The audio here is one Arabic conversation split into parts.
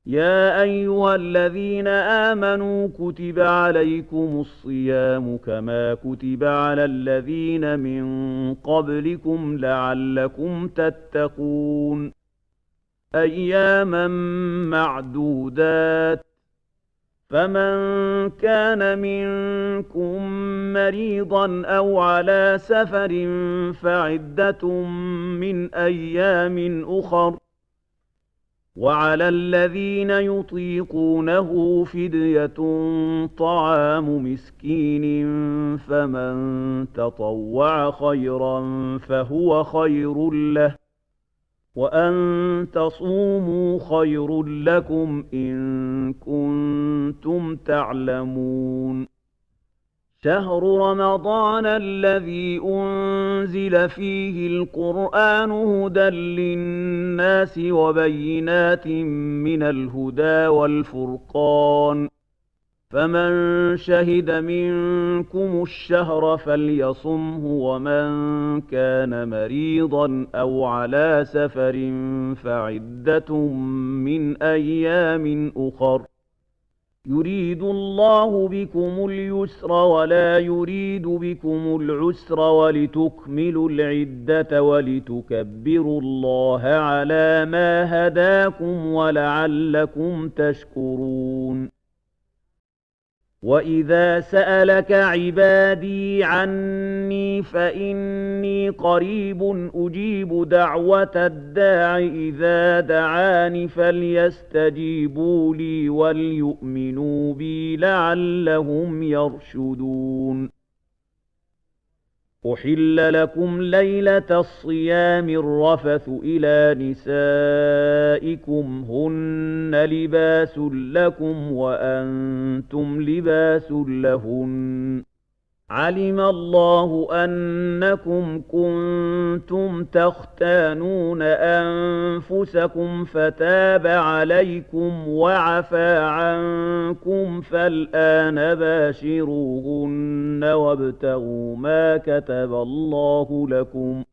يا أيها الذين آمنوا كتب عليكم الصيام كما كتب على الذين من قبلكم لعلكم تتقون أياما معدودات فمن كان منكم مريضا أو على سفر فعدة من أيام أخر وعلى الذين يطيقونه فدية طعام مسكين فمن تطوع خيرا فهو خير له وأن تصوموا خير لكم إن كنتم تعلمون شهر رمضان الذي أنزل فيه القرآن هدى للناس وبينات من الهدى والفرقان فمن شهد منكم الشهر فليصمه ومن كان مريضا أو على سفر فعدة من أيام أخر يريد الله بكم اليسر ولا يريد بكم العسر ولتكملوا العدة ولتكبروا الله على ما هداكم ولعلكم تشكرون وإذا سألك عبادي عني فإني قريب أجيب دعوة الداع إذا دعان فليستجيبوا لي وليؤمنوا بي لعلهم يرشدون أحل لكم ليلة الصيام الرفث إلى نسائكم هن لباس لكم وأنتم لباس لهن علم الله أنكم كنتم تختانون أنفسكم فتاب عليكم وعفى عنكم فالآن باشروهن وابتغوا ما كتب الله لكم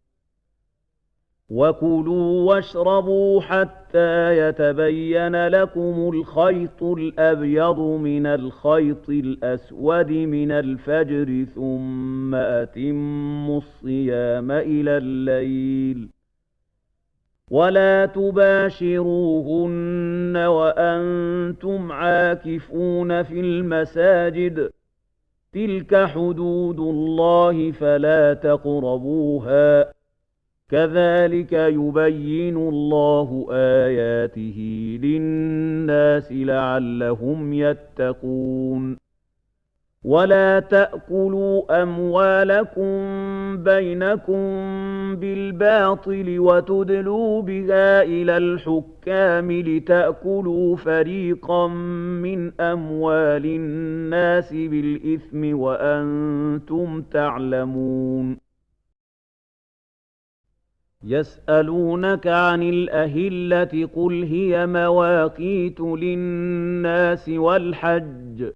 وكلوا واشربوا حتى يتبين لكم الخيط الأبيض من الخيط الأسود من الفجر ثم أتموا الصيام إلى الليل ولا تباشروهن وأنتم عاكفون في المساجد تلك حدود الله فلا تقربوها كذلك يبين الله آياته للناس لعلهم يتقون ولا تأكلوا أموالكم بينكم بالباطل وتدلوا بها إلى الحكام لتأكلوا فريقا من أموال الناس بالإثم وأنتم تعلمون يسألونك عن الأهلة قل هي مواقيت للناس والحج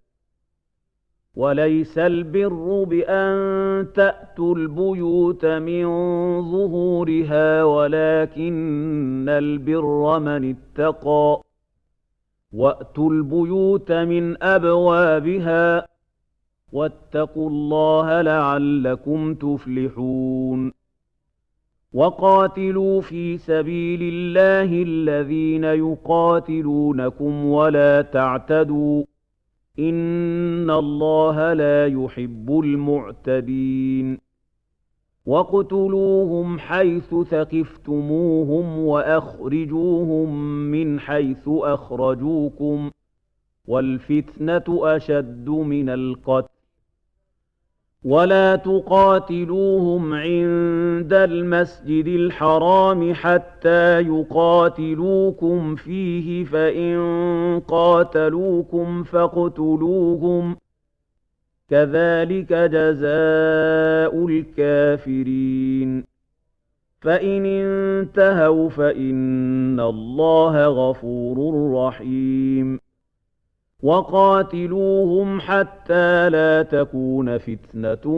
وليس البر بأن تأتوا البيوت من ظهورها ولكن البر من اتقى وأتوا البيوت من أبوابها واتقوا الله لعلكم تفلحون وقاتلوا في سبيل الله الذين يقاتلونكم ولا تعتدوا إن الله لا يحب المعتدين واقتلوهم حيث ثقفتموهم وأخرجوهم من حيث أخرجوكم والفتنة أشد من القتل ولا تقاتلوهم عند المسجد الحرام حتى يقاتلوكم فيه فإن قاتلوكم فاقتلوهم كذلك جزاء الكافرين فإن انتهوا فإن الله غفور رحيم وقاتلوهم حتى لا تكون فتنة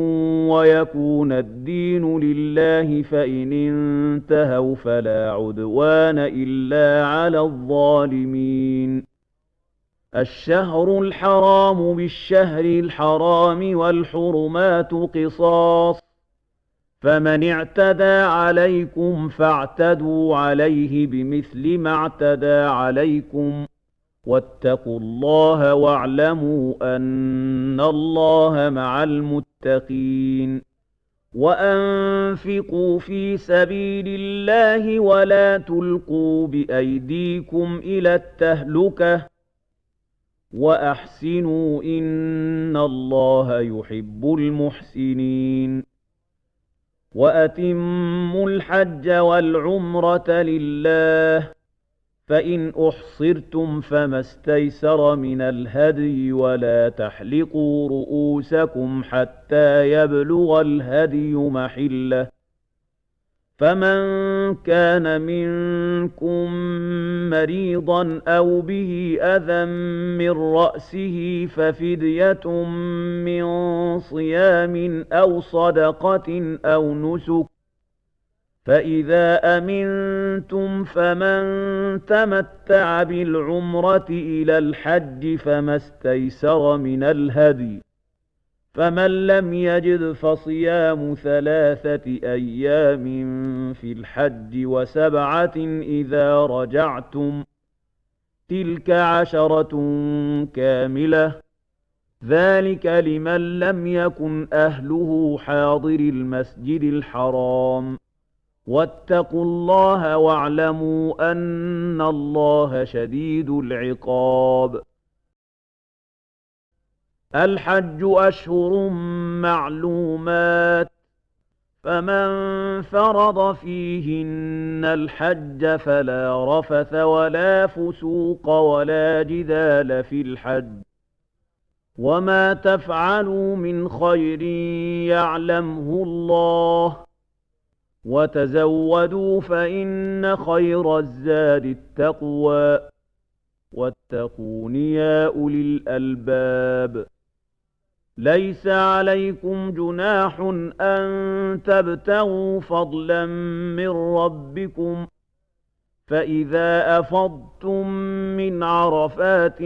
ويكون الدين لله، فإن انتهوا فلا عدوان إلا على الظالمين. الشهر الحرام بالشهر الحرام والحرمات قصاص، فمن اعتدى عليكم فاعتدوا عليه بمثل ما اعتدى عليكم، واتقوا الله واعلموا أن الله مع المتقين. وأنفقوا في سبيل الله ولا تلقوا بأيديكم إلى التهلكة، وأحسنوا إن الله يحب المحسنين. وأتموا الحج والعمرة لله، فإن أحصرتم فما استيسر من الهدي، ولا تحلقوا رؤوسكم حتى يبلغ الهدي محله، فمن كان منكم مريضا أو به أذى من رأسه ففدية من صيام أو صدقة أو نسك، فإذا أمنتم فمن تمتع بالعمرة إلى الحج فما استيسر من الهدي، فمن لم يجد فصيام 3 أيام في الحج و7 إذا رجعتم، تلك 10 كاملة، ذلك لمن لم يكن أهله حاضر المسجد الحرام. واتقوا الله واعلموا أن الله شديد العقاب. الحج أشهر معلومات، فمن فرض فيهن الحج فلا رفث ولا فسوق ولا جدال في الحج، وما تفعلوا من خير يعلمه الله، وتزودوا فإن خير الزاد التقوى، واتقون يا أولي الألباب. ليس عليكم جناح أن تبتغوا فضلا من ربكم، فإذا أفضتم من عرفات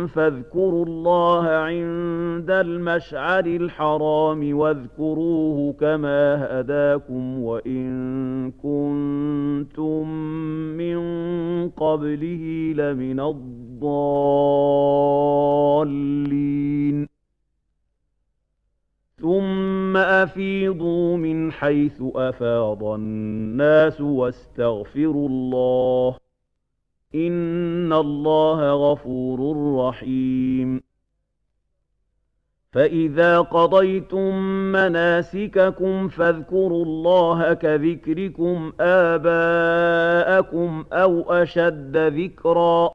فاذكروا الله عند المشعر الحرام، واذكروه كما هداكم وإن كنتم من قبله لمن الضالين. ثم أفيضوا من حيث أفاض الناس واستغفروا الله، إن الله غفور رحيم. فإذا قضيتم مناسككم فاذكروا الله كذكركم آباءكم أو أشد ذكرا،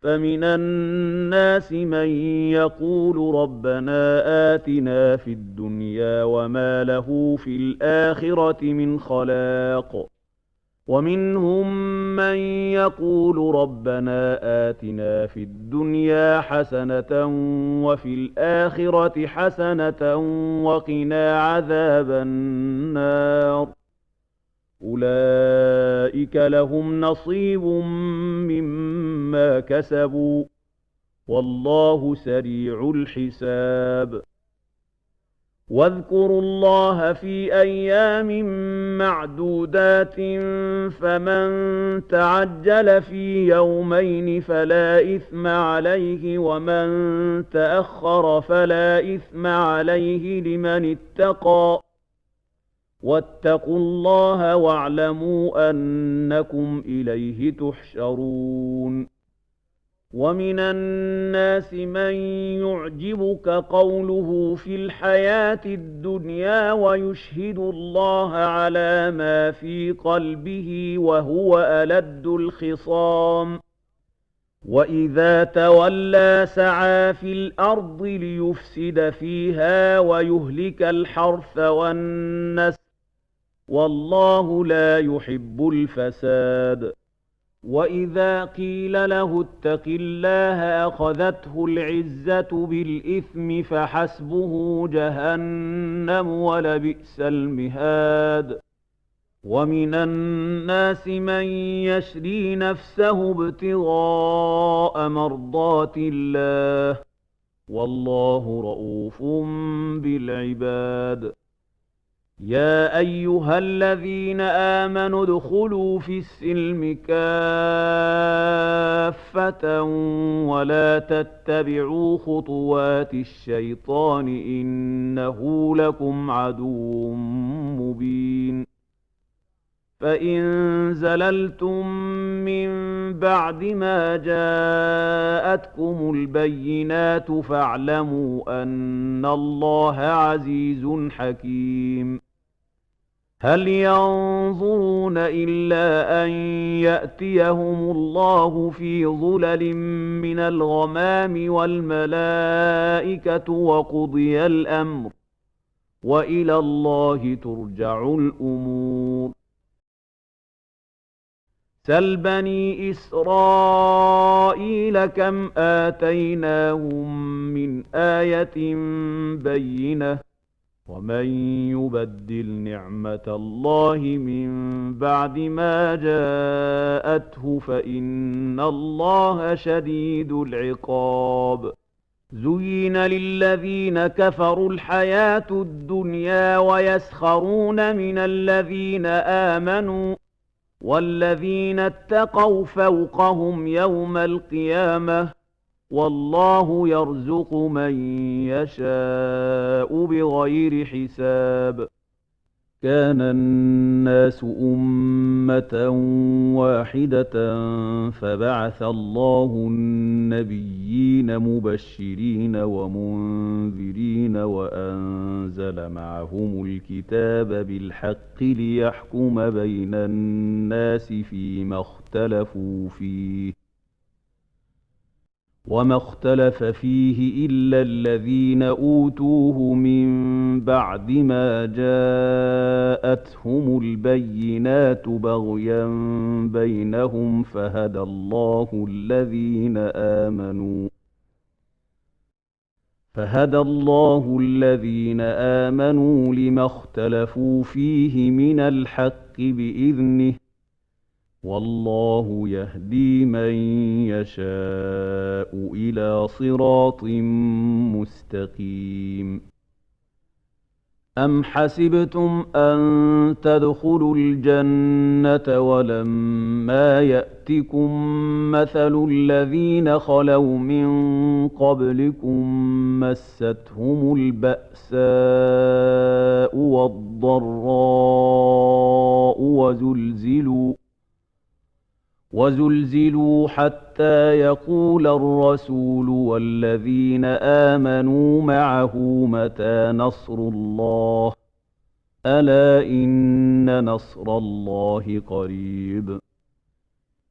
فمن الناس من يقول ربنا آتنا في الدنيا وما له في الآخرة من خلاق، ومنهم من يقول ربنا آتنا في الدنيا حسنة وفي الآخرة حسنة وقنا عذاب النار، أولئك لهم نصيب مما كسبوا، والله سريع الحساب. واذكروا الله في أيام معدودات، فمن تعجل في يومين فلا إثم عليه، ومن تأخر فلا إثم عليه لمن اتقى، واتقوا الله واعلموا أنكم إليه تحشرون. ومن الناس من يعجبك قوله في الحياة الدنيا ويشهد الله على ما في قلبه وهو ألد الخصام، وإذا تولى سعى في الأرض ليفسد فيها ويهلك الحرث والنسل، والله لا يحب الفساد. وَإِذَا قِيلَ لَهُ اتَّقِ اللَّهَ أَخَذَتْهُ الْعِزَّةُ بِالْإِثْمِ فَحَسْبُهُ جَهَنَّمُ وَلَبِئْسَ الْمِهَادُ وَمِنَ النَّاسِ مَن يَشْرِي نَفْسَهُ ابْتِغَاءَ مَرْضَاتِ اللَّهِ وَاللَّهُ رَءُوفٌ بِالْعِبَادِ يَا أَيُّهَا الَّذِينَ آمَنُوا ادْخُلُوا فِي السِّلْمِ كَافَّةً وَلَا تَتَّبِعُوا خُطُوَاتِ الشَّيْطَانِ ۚ إِنَّهُ لَكُمْ عَدُوٌّ مُّبِينٌ فَإِن زَلَلْتُم مِّن بَعْدِ مَا جَاءَتْكُمُ الْبَيِّنَاتُ فَاعْلَمُوا أَنَّ اللَّهَ عَزِيزٌ حَكِيمٌ هَلْ يَنظُرُونَ إِلَّا أَن يَأْتِيَهُمُ اللَّهُ فِي ظُلَلٍ مِّنَ الْغَمَامِ وَالْمَلَائِكَةُ وَقُضِيَ الْأَمْرُ ۚ وَإِلَى اللَّهِ تُرْجَعُ الْأُمُورُ سَلْ بَنِي إِسْرَائِيلَ كَمْ آتَيْنَاهُم مِّنْ آيَةٍ بَيِّنَةٍ ۗ وَمَن يُبَدِّلْ نِعْمَةَ اللَّهِ مِن بَعْدِ مَا جَاءَتْهُ فَإِنَّ اللَّهَ شَدِيدُ الْعِقَابِ زُيِّنَ لِلَّذِينَ كَفَرُوا الْحَيَاةُ الدُّنْيَا وَيَسْخَرُونَ مِنَ الَّذِينَ آمَنُوا ۗ وَالَّذِينَ اتَّقَوْا فَوْقَهُمْ يَوْمَ الْقِيَامَةِ ۗ وَاللَّهُ يَرْزُقُ مَن يَشَاءُ بِغَيْرِ حِسَابٍ كَانَ النَّاسُ أُمَّةً وَاحِدَةً فَبَعَثَ اللَّهُ النَّبِيِّينَ مُبَشِّرِينَ وَمُنذِرِينَ وَأَنزَلَ مَعَهُمُ الْكِتَابَ بِالْحَقِّ لِيَحْكُمَ بَيْنَ النَّاسِ فِيمَا اخْتَلَفُوا فِيهِ ۚ وَمَا اخْتَلَفَ فِيهِ إِلَّا الَّذِينَ أُوتُوهُ مِن بَعْدِ مَا جَاءَتْهُمُ الْبَيِّنَاتُ بَغْيًا بَيْنَهُمْ فَهَدَى اللَّهُ الَّذِينَ آمَنُوا لِمَا اخْتَلَفُوا فِيهِ مِنَ الْحَقِّ بِإِذْنِهِ ۗ وَاللَّهُ يَهْدِي مَن يَشَاءُ إِلَىٰ صِرَاطٍ مُّسْتَقِيمٍ أَمْ حَسِبْتُمْ أَن تَدْخُلُوا الْجَنَّةَ وَلَمَّا يَأْتِكُم مَّثَلُ الَّذِينَ خَلَوْا مِن قَبْلِكُم مَّسَّتْهُمُ الْبَأْسَاءُ وَالضَّرَّاءُ وَزُلْزِلُوا حَتَّىٰ يَقُولَ الرَّسُولُ وَالَّذِينَ آمَنُوا مَعَهُ مَتَىٰ نَصْرُ اللَّهِ ۗ أَلَا إِنَّ نَصْرَ اللَّهِ قَرِيبٌ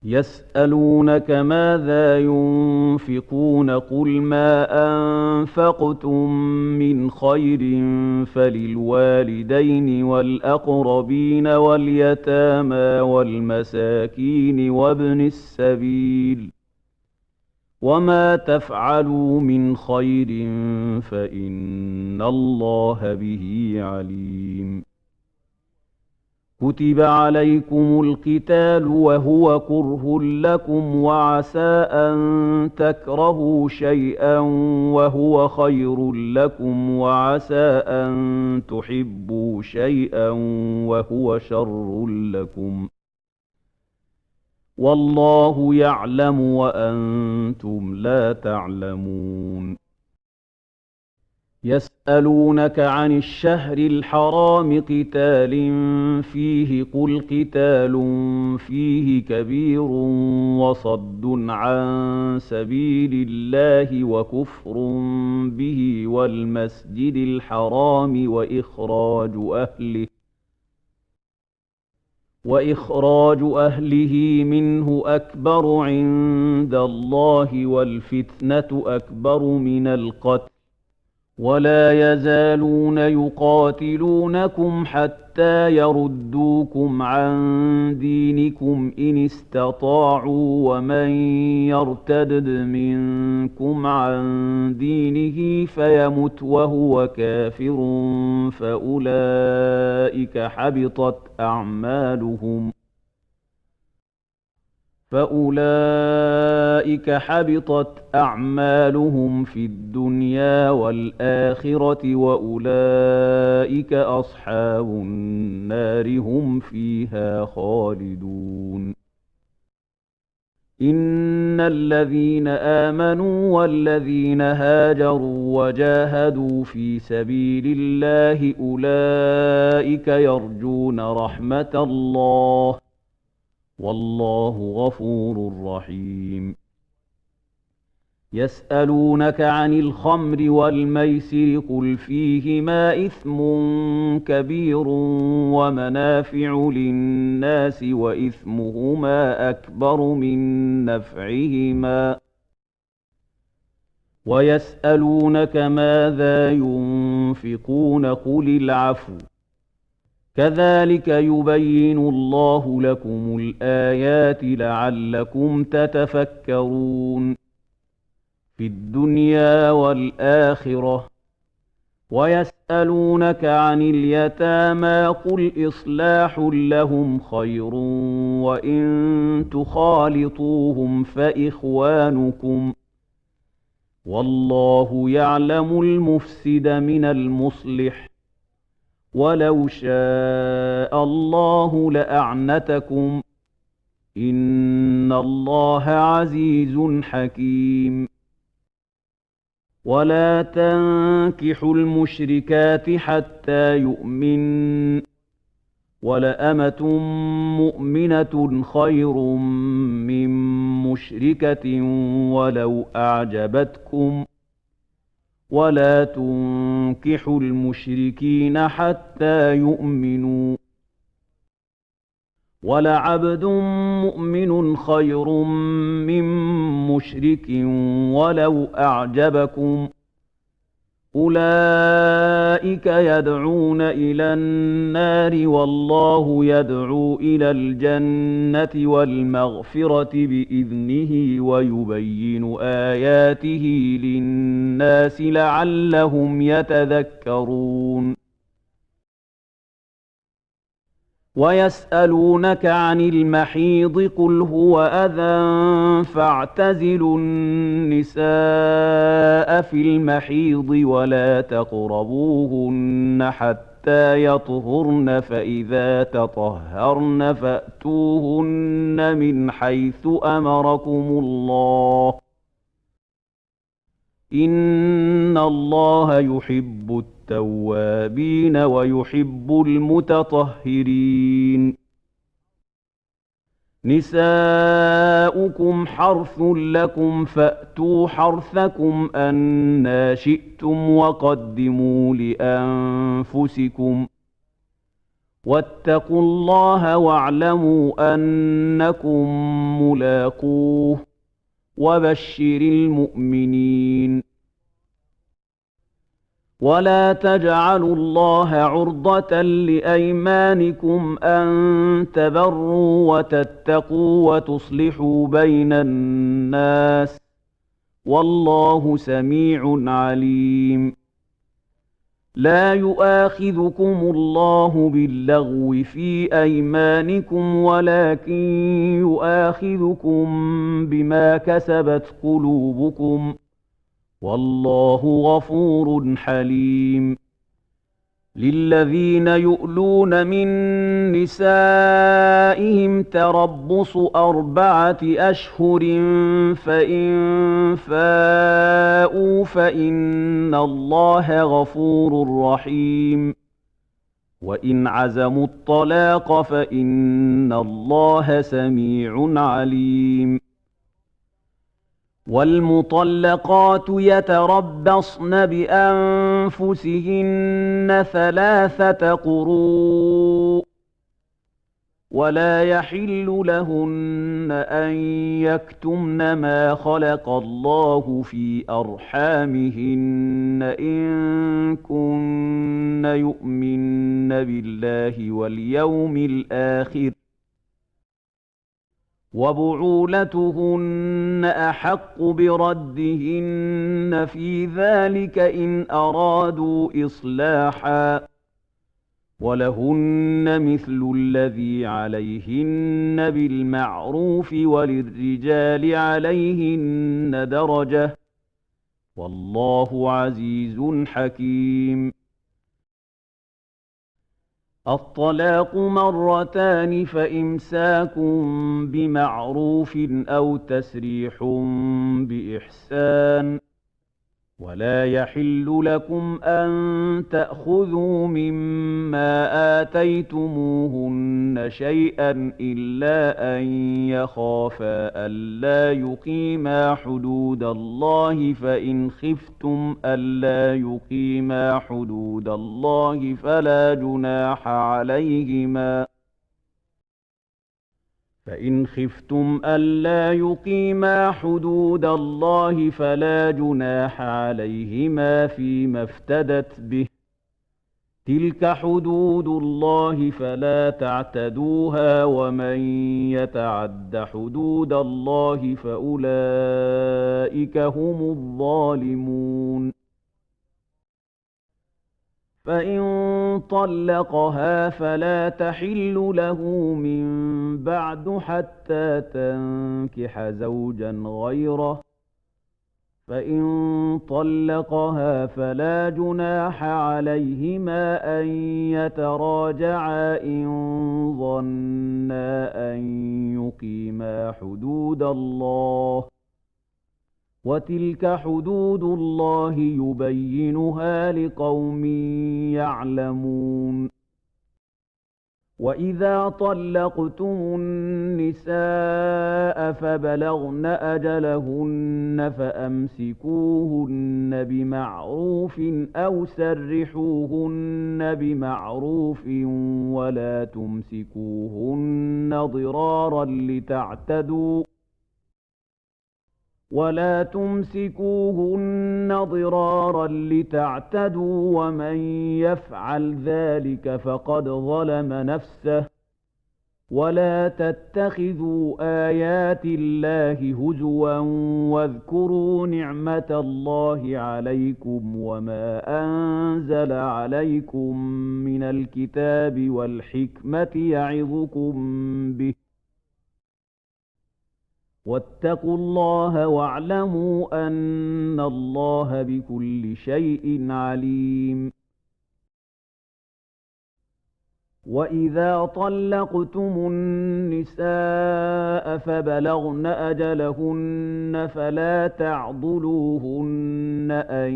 يَسْأَلُونَكَ مَاذَا يُنفِقُونَ ۖ قُلْ مَا أَنفَقْتُم مِّنْ خَيْرٍ فَلِلْوَالِدَيْنِ وَالْأَقْرَبِينَ وَالْيَتَامَىٰ وَالْمَسَاكِينِ وَابْنِ السَّبِيلِ ۗ وَمَا تَفْعَلُوا مِنْ خَيْرٍ فَإِنَّ اللَّهَ بِهِ عَلِيمٌ كُتِبَ عَلَيْكُمُ الْقِتَالُ وَهُوَ كُرْهٌ لَّكُمْ وَعَسَىٰ أَن تَكْرَهُوا شَيْئًا وَهُوَ خَيْرٌ لَّكُمْ وَعَسَىٰ أَن تُحِبُّوا شَيْئًا وَهُوَ شَرٌّ لَّكُمْ ۗ وَاللَّهُ يَعْلَمُ وَأَنتُمْ لَا تَعْلَمُونَ يَسْأَلُونَكَ عَنِ الشَّهْرِ الْحَرَامِ قِتَالٍ فِيهِ ۖ قُلْ قِتَالٌ فِيهِ كَبِيرٌ وَصَدٌّ عَن سَبِيلِ اللَّهِ وَكُفْرٌ بِهِ وَالْمَسْجِدِ الْحَرَامِ وَإِخْرَاجُ أَهْلِهِ مِنْهُ أَكْبَرُ عِندَ اللَّهِ وَالْفِتْنَةُ أَكْبَرُ مِنَ الْقَتْلِ ۗ ولا يزالون يقاتلونكم حتى يردوكم عن دينكم إن استطاعوا ومن يرتدد منكم عن دينه فيمت وهو كافر فأولئك حبطت أعمالهم في الدنيا والآخرة وأولئك أصحاب النار هم فيها خالدون إن الذين آمنوا والذين هاجروا وجاهدوا في سبيل الله أولئك يرجون رحمة الله والله غفور رحيم يسألونك عن الخمر والميسر قل فيهما إثم كبير ومنافع للناس وإثمهما أكبر من نفعهما ويسألونك ماذا ينفقون قل العفو كذلك يبين الله لكم الآيات لعلكم تتفكرون في الدنيا والآخرة ويسألونك عن اليتامى قل إصلاح لهم خير وإن تخالطوهم فإخوانكم والله يعلم المفسد من المصلح ولو شاء الله لأعنتكم إن الله عزيز حكيم ولا تنكحوا المشركات حتى يؤمن ولأمة مؤمنة خير من مشركة ولو أعجبتكم ولا تنكحوا المشركين حتى يؤمنوا ولعبد مؤمن خير من مشرك ولو أعجبكم أولئك يدعون إلى النار والله يدعو إلى الجنة والمغفرة بإذنه ويبين آياته للناس لعلهم يتذكرون ويسألونك عن المحيض قل هو أذى فاعتزلوا النساء في المحيض ولا تقربوهن حتى يطهرن فإذا تطهرن فأتوهن من حيث أمركم الله إن الله يحب التوابين ويحب المتطهرين نساؤكم حرث لكم فأتوا حرثكم أنى شئتم وقدموا لأنفسكم واتقوا الله واعلموا أنكم ملاقوه وبشر المؤمنين ولا تجعلوا الله عرضة لأيمانكم أن تبروا وتتقوا وتصلحوا بين الناس والله سميع عليم لا يؤاخذكم الله باللغو في أيمانكم ولكن يؤاخذكم بما كسبت قلوبكم والله غفور حليم للذين يؤلون من نسائهم تربص 4 أشهر فإن فاءوا فإن الله غفور رحيم وإن عزموا الطلاق فإن الله سميع عليم والمطلقات يتربصن بأنفسهن 3 قروء ولا يحل لهن أن يكتمن ما خلق الله في أرحامهن إن كن يؤمن بالله واليوم الآخر وبعولتهن أحق بردهن في ذلك إن أرادوا إصلاحا ولهن مثل الذي عليهن بالمعروف وللرجال عليهن درجة والله عزيز حكيم. الطلاق مرتان فإمساك بمعروف أو تسريح بإحسان ولا يحل لكم أن تأخذوا مما آتيتموهن شيئا إلا أن يخافا ألا يقيما حدود الله فإن خفتم ألا يقيما حدود الله فلا جناح عليهما فيما افتدت به تلك حدود الله فلا تعتدوها ومن يتعد حدود الله فأولئك هم الظالمون. فإن طلقها فلا تحل له من بعد حتى تنكح زوجا غيره فإن طلقها فلا جناح عليهما أن يتراجعا إن ظنا أن يقيما حدود الله وتلك حدود الله يبينها لقوم يعلمون. وإذا طلقتم النساء فبلغن أجلهن فأمسكوهن بمعروف أو سرحوهن بمعروف ولا تمسكوهن ضرارا لتعتدوا ومن يفعل ذلك فقد ظلم نفسه ولا تتخذوا آيات الله هزوا واذكروا نعمة الله عليكم وما أنزل عليكم من الكتاب والحكمة يعظكم به واتقوا الله واعلموا أن الله بكل شيء عليم. وإذا طلقتم النساء فبلغن أجلهن فلا تعضلوهن أن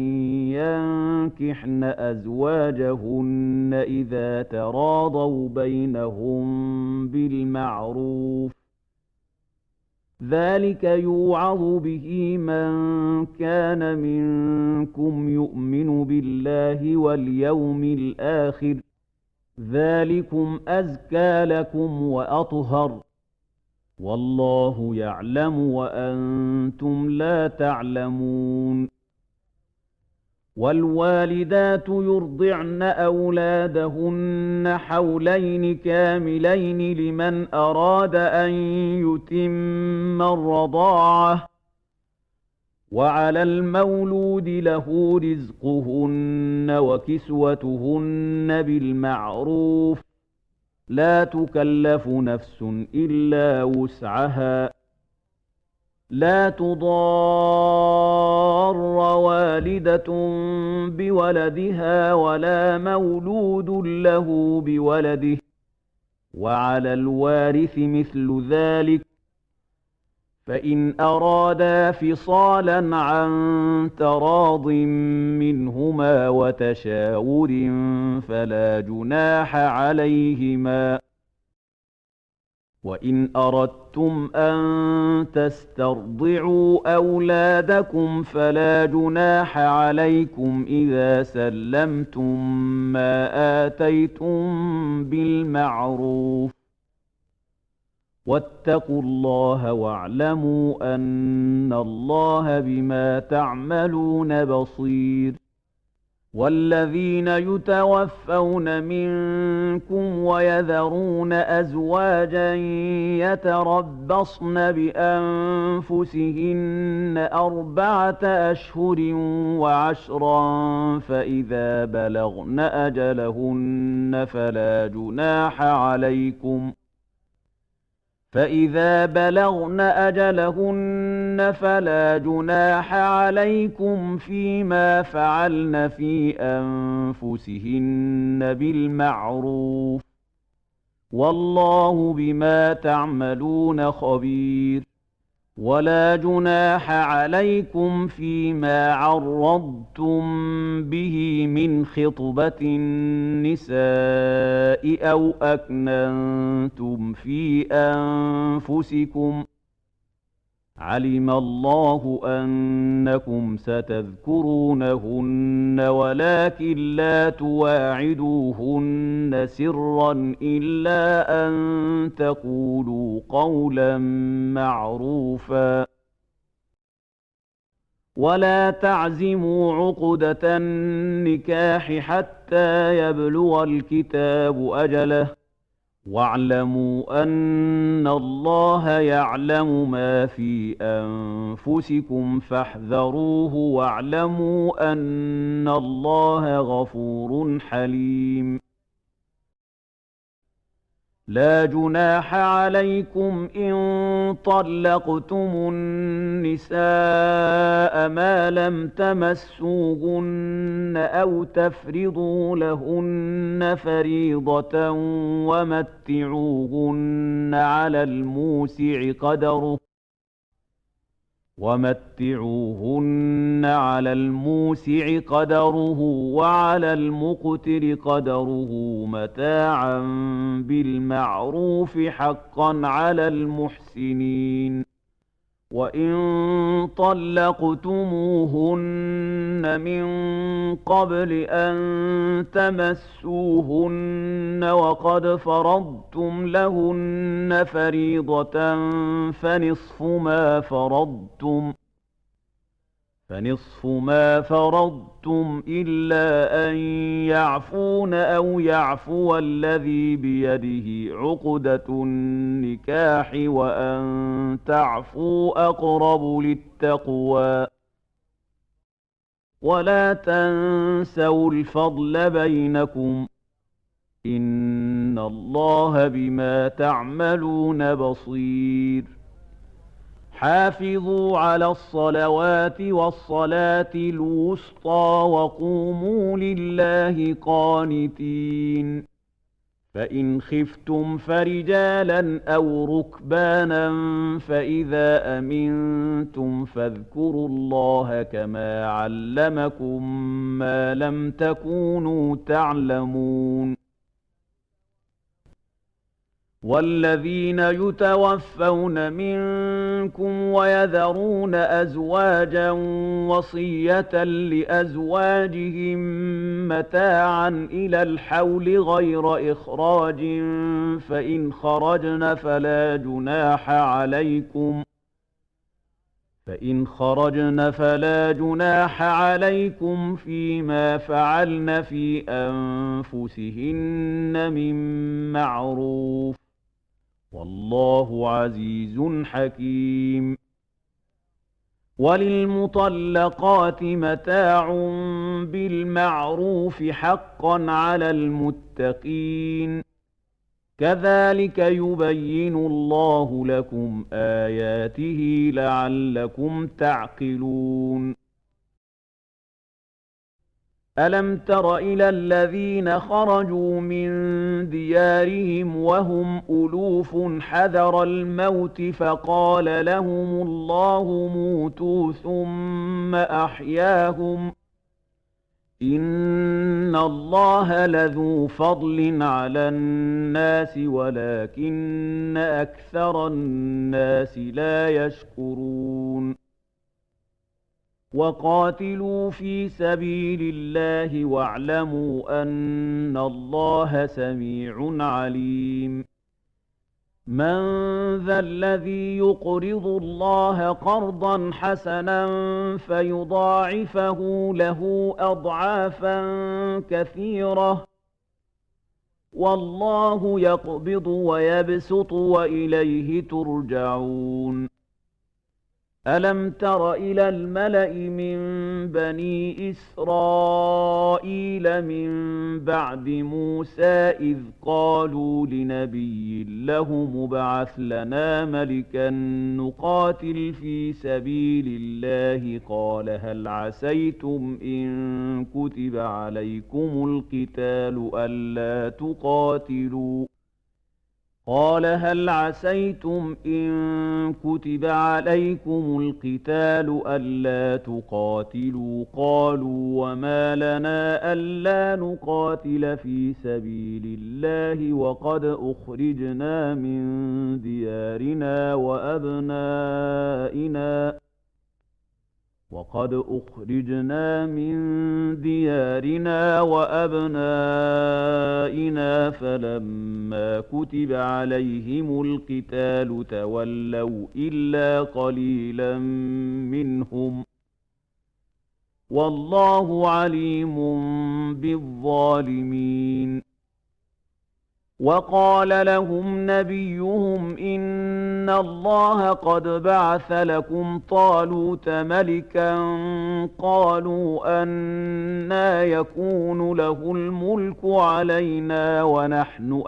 ينكحن أزواجهن إذا تراضوا بينهم بالمعروف ذلك يوعظ به من كان منكم يؤمن بالله واليوم الآخر ذلكم أزكى لكم وأطهر والله يعلم وأنتم لا تعلمون. والوالدات يرضعن أولادهن حولين كاملين لمن أراد أن يتم الرضاعة وعلى المولود له رزقهن وكسوتهن بالمعروف لا تكلف نفس إلا وسعها لا تضار والدة بولدها ولا مولود له بولده وعلى الوارث مثل ذلك فإن أرادا فصالا عن تراض منهما وتشاور فلا جناح عليهما. وإن أردتم أن تسترضعوا أولادكم فلا جناح عليكم إذا سلمتم ما آتيتم بالمعروف واتقوا الله واعلموا أن الله بما تعملون بصير. والذين يتوفون منكم ويذرون أزواجا يتربصن بأنفسهن 4 أشهر و10 فإذا بلغن أجلهن فلا جناح عليكم فيما فعلن في أنفسهن بالمعروف، والله بما تعملون خبير. ولا جناح عليكم فيما عرضتم به من خطبة النساء أو أكننتم في أنفسكم، علم الله أنكم ستذكرونهن ولكن لا تواعدوهن سرا إلا أن تقولوا قولا معروفا. ولا تعزموا عقدة النكاح حتى يبلغ الكتاب أجله، واعلموا أن الله يعلم ما في أنفسكم فاحذروه، واعلموا أن الله غفور حليم. لا جناح عليكم إن طلقتم النساء ما لم تمسوهن أو تفرضوا لهن فريضة، ومتعوهن على الموسع قدره وعلى المقتر قدره متاعا بالمعروف حقا على المحسنين. وإن طلقتموهن من قبل أن تمسوهن وقد فرضتم لهن فريضة فنصف ما فرضتم إلا أن يعفون أو يعفو الذي بيده عقدة النكاح، وأن تعفوا أقرب للتقوى. ولا تنسوا الفضل بينكم، إن الله بما تعملون بصير. حافظوا على الصلوات والصلاة الوسطى وقوموا لله قانتين. فإن خفتم فرجالا أو ركبانا فإذا أمنتم فاذكروا الله كما علمكم ما لم تكونوا تعلمون. والذين يتوفون منكم ويذرون أزواجا وصية لأزواجهم متاعا إلى الحول غير إخراج، فإن خرجن فلا جناح عليكم فيما فعلن في أنفسهن من معروف، والله عزيز حكيم. وللمطلقات متاع بالمعروف حقا على المتقين، كذلك يبين الله لكم آياته لعلكم تعقلون. ألم تر إلى الذين خرجوا من ديارهم وهم ألوف حذر الموت فقال لهم الله موتوا ثم أحياهم، إن الله لذو فضل على الناس ولكن أكثر الناس لا يشكرون. وقاتلوا في سبيل الله واعلموا أن الله سميع عليم. مَّن ذَا الَّذِي يُقْرِضُ اللَّهَ قَرْضًا حَسَنًا فَيُضَاعِفَهُ لَهُ أَضْعَافًا كَثِيرَةً ۚ وَاللَّهُ يَقْبِضُ وَيَبْسُطُ وَإِلَيْهِ تُرْجَعُونَ أَلَمْ تَرَ إِلَى الْمَلَإِ مِن بَنِي إِسْرَائِيلَ مِن بَعْدِ مُوسَىٰ إِذْ قَالُوا لِنَبِيٍّ لَّهُمُ ابْعَثْ لَنَا مَلِكًا نُّقَاتِلْ فِي سَبِيلِ اللَّهِ قَالَ هَلْ عَسَيْتُمْ إِن كُتِبَ عَلَيْكُمُ الْقِتَالُ أَلَّا تُقَاتِلُوا ۖ قَالُوا وَمَا لَنَا أَلَّا نُقَاتِلَ فِي سَبِيلِ اللَّهِ وَقَدْ أُخْرِجْنَا مِن دِيَارِنَا وَأَبْنَائِنَا فَلَمَّا كُتِبَ عَلَيْهِمُ الْقِتَالُ تَوَلَّوْا إِلَّا قَلِيلًا مِّنْهُمْ ۗ وَاللَّهُ عَلِيمٌ بِالظَّالِمِينَ وَقَالَ لَهُمْ نَبِيُّهُمْ إِنَّ اللَّهَ قَدْ بَعَثَ لَكُمْ طَالُوتَ مَلِكًا ۚ قَالُوا أَنَّىٰ يَكُونُ لَهُ الْمُلْكُ عَلَيْنَا وَنَحْنُ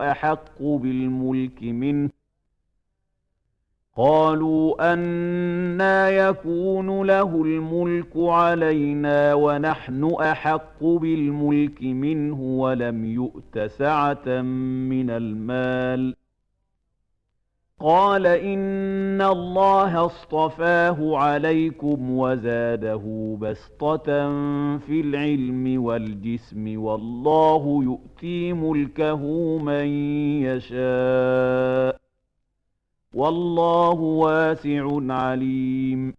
أَحَقُّ بِالْمُلْكِ مِنْهُ وَلَمْ يُؤْتَ سَعَةً مِّنَ الْمَالِ ۚ قَالَ إِنَّ اللَّهَ اصْطَفَاهُ عَلَيْكُمْ وَزَادَهُ بَسْطَةً فِي الْعِلْمِ وَالْجِسْمِ ۖ وَاللَّهُ يُؤْتِي مُلْكَهُ مَن يَشَاءُ ۚ وَاللَّهُ وَاسِعٌ عَلِيمٌ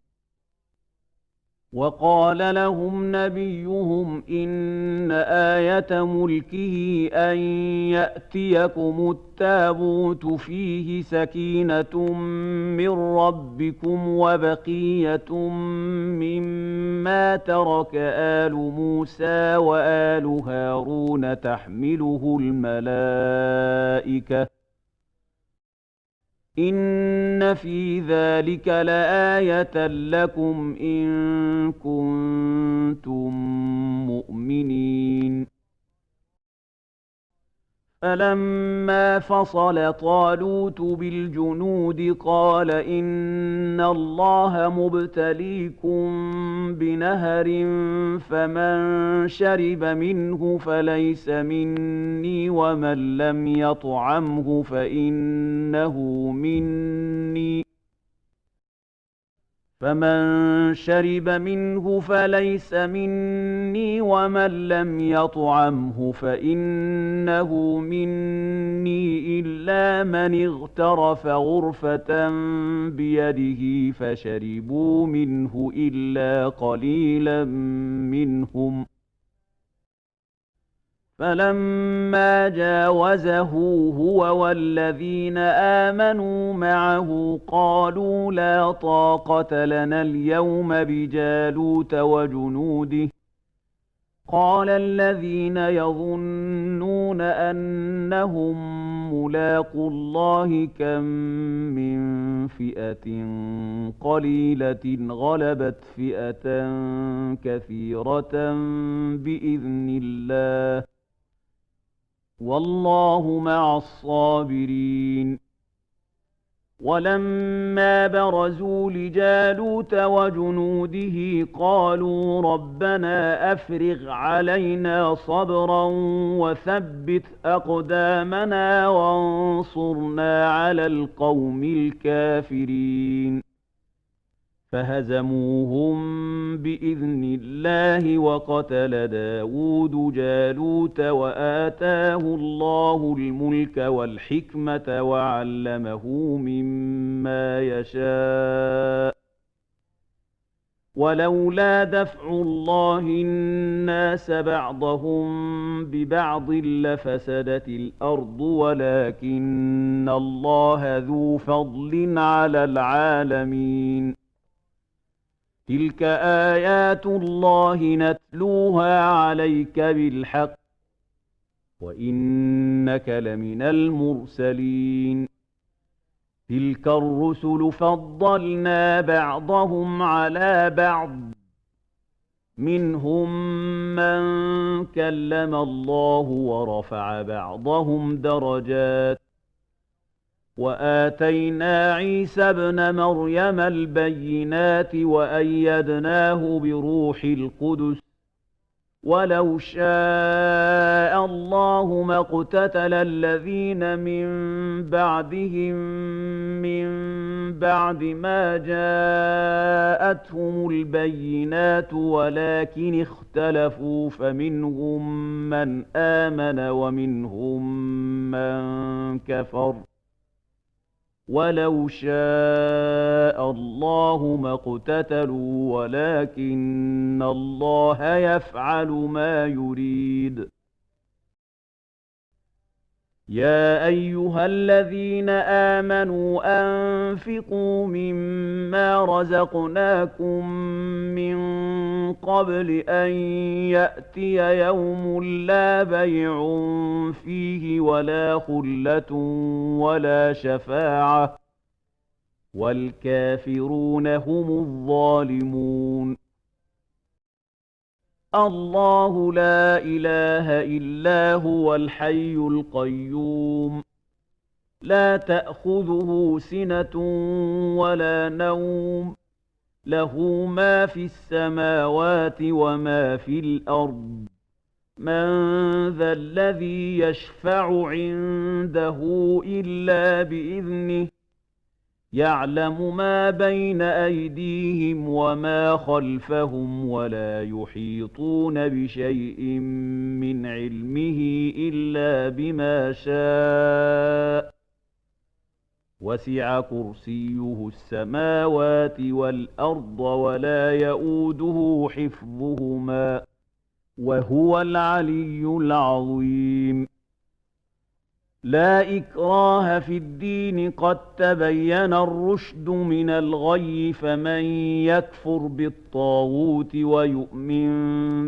وَقَالَ لَهُمْ نَبِيُّهُمْ إِنَّ آيَةَ مُلْكِهِ أَن يَأْتِيَكُمُ التَّابُوتُ فِيهِ سَكِينَةٌ مِّن رَّبِّكُمْ وَبَقِيَّةٌ مِّمَّا تَرَكَ آلُ مُوسَىٰ وَآلُ هَارُونَ تَحْمِلُهُ الْمَلَائِكَةُ ۚ إِنَّ فِي ذَٰلِكَ لَآيَةً لَّكُمْ إِن كُنتُم مُّؤْمِنِينَ فَلَمَّا فَصَلَ طَالُوتُ بِالْجُنُودِ قَالَ إِنَّ اللَّهَ مُبْتَلِيكُم بِنَهَرٍ فَمَن شَرِبَ مِنْهُ فَلَيْسَ مِنِّي وَمَن لَّمْ يَطْعَمْهُ فَإِنَّهُ مِنِّي إِلَّا مَنِ اغْتَرَفَ غُرْفَةً بِيَدِهِ فَشَرِبُوا مِنْهُ إِلَّا قَلِيلًا مِّنْهُمْ ۚ فَلَمَّا جَاوَزَهُ هُوَ وَالَّذِينَ آمَنُوا مَعَهُ قَالُوا لَا طَاقَةَ لَنَا الْيَوْمَ بِجَالُوتَ وَجُنُودِهِ ۚ قَالَ الَّذِينَ يَظُنُّونَ أَنَّهُم مُّلَاقُو اللَّهِ كَم مِّن فِئَةٍ قَلِيلَةٍ غَلَبَتْ فِئَةً كَثِيرَةً بِإِذْنِ اللَّهِ ۗ وَاللَّهُ مَعَ الصَّابِرِينَ وَلَمَّا بَرَزُوا لِجَالُوتَ وَجُنُودِهِ قَالُوا رَبَّنَا أَفْرِغْ عَلَيْنَا صَبْرًا وَثَبِّتْ أَقْدَامَنَا وَانصُرْنَا عَلَى الْقَوْمِ الْكَافِرِينَ فَهَزَمُوهُم بِإِذْنِ اللَّهِ وَقَتَلَ دَاوُودُ جَالُوتَ وَآتَاهُ اللَّهُ الْمُلْكَ وَالْحِكْمَةَ وَعَلَّمَهُ مِمَّا يَشَاءُ ۗ ولولا دفع الله الناس بعضهم ببعض لفسدت الأرض ولكن الله ذو فضل على العالمين تلك آيات الله نتلوها عليك بالحق وإنك لمن المرسلين تلك الرسل فضلنا بعضهم على بعض منهم من كلم الله ورفع بعضهم درجات وآتينا عيسى ابن مريم البينات وأيدناه بروح القدس ولو شاء الله ما اقتتل الذين من بعدهم من بعد ما جاءتهم البينات ولكن اختلفوا فمنهم من آمن ومنهم من كفر ولو شاء الله ما اقتتلوا ولكن الله يفعل ما يريد يا أيها الذين آمنوا أنفقوا مما رزقناكم من قبل أن يأتي يوم لا بيع فيه ولا خلة ولا شفاعة والكافرون هم الظالمون الله لا إله إلا هو الحي القيوم لا تأخذه سنة ولا نوم له ما في السماوات وما في الأرض من ذا الذي يشفع عنده إلا بإذنه يعلم ما بين أيديهم وما خلفهم ولا يحيطون بشيء من علمه إلا بما شاء وسع كرسيه السماوات والأرض ولا يئوده حفظهما وهو العلي العظيم لا إكراه في الدين قد تبين الرشد من الغي فمن يكفر بالطاغوت ويؤمن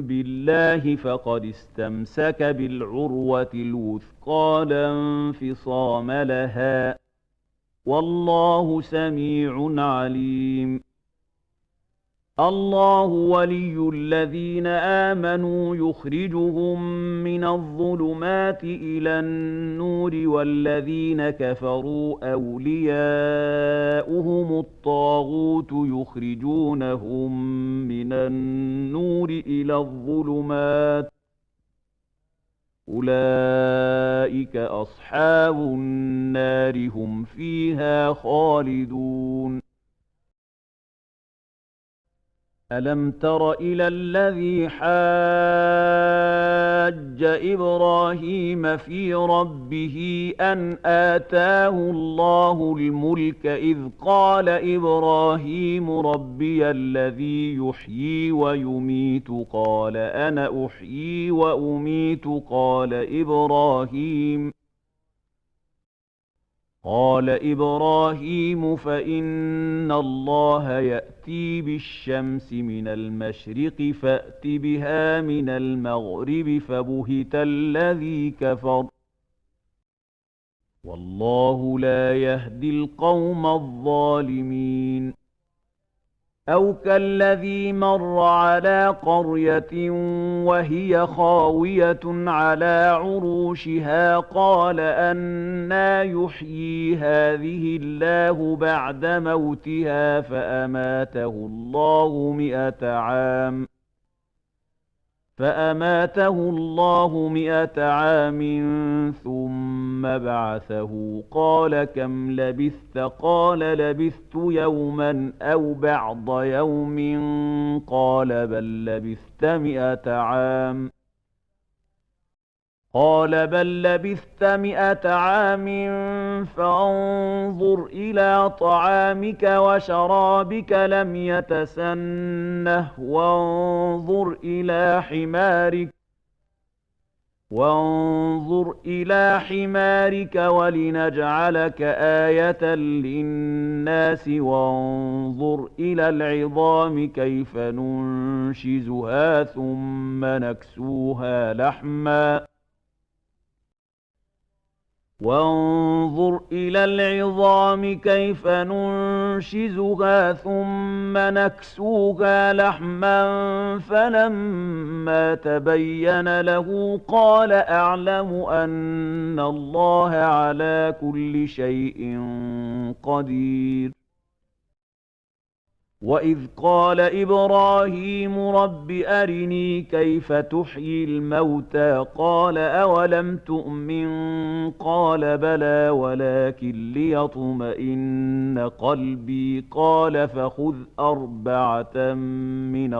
بالله فقد استمسك بالعروة الوثقى لا انفصام لها والله سميع عليم الله ولي الذين آمنوا يخرجهم من الظلمات إلى النور والذين كفروا أولياؤهم الطاغوت يخرجونهم من النور إلى الظلمات أولئك أصحاب النار هم فيها خالدون ألم تر إلى الذي حاج إبراهيم في ربه أن آتاه الله الملك إذ قال إبراهيم ربي الذي يحيي ويميت قال أنا أحيي وأميت قال إبراهيم فإن الله يأتي بالشمس من المشرق فأت بها من المغرب فبهت الذي كفر والله لا يهدي القوم الظالمين أو كالذي مر على قرية وهي خاوية على عروشها قال أنى يحيي هذه الله بعد موتها فأماته الله 100 عام ثم بعثه قال كم لبثت قال لبثت يوما أو بعض يوم قال بل لبثت 100 عام قال بل لبثت 100 عام فانظر إلى طعامك وشرابك لم يتسنه وانظر إلى حمارك ولنجعلك آية للناس وانظر إلى العظام كيف ننشزها ثم نكسوها لحما وانظر إلى العظام كيف ننشزها ثم نكسوها لحما فلما تبين له قال أعلم أن الله على كل شيء قدير وإذ قال إبراهيم رب أرني كيف تحيي الموتى قال أولم تؤمن قال بلى ولكن ليطمئن قلبي قال فخذ 4 من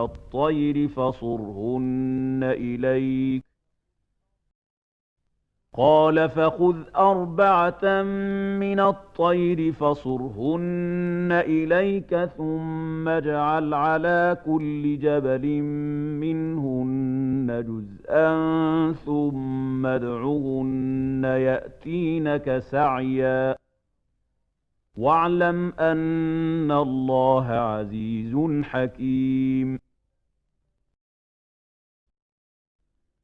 الطير فصرهن إليك ثم اجعل على كل جبل منهن جزءا ثم ادعهن يأتينك سعيا واعلم أن الله عزيز حكيم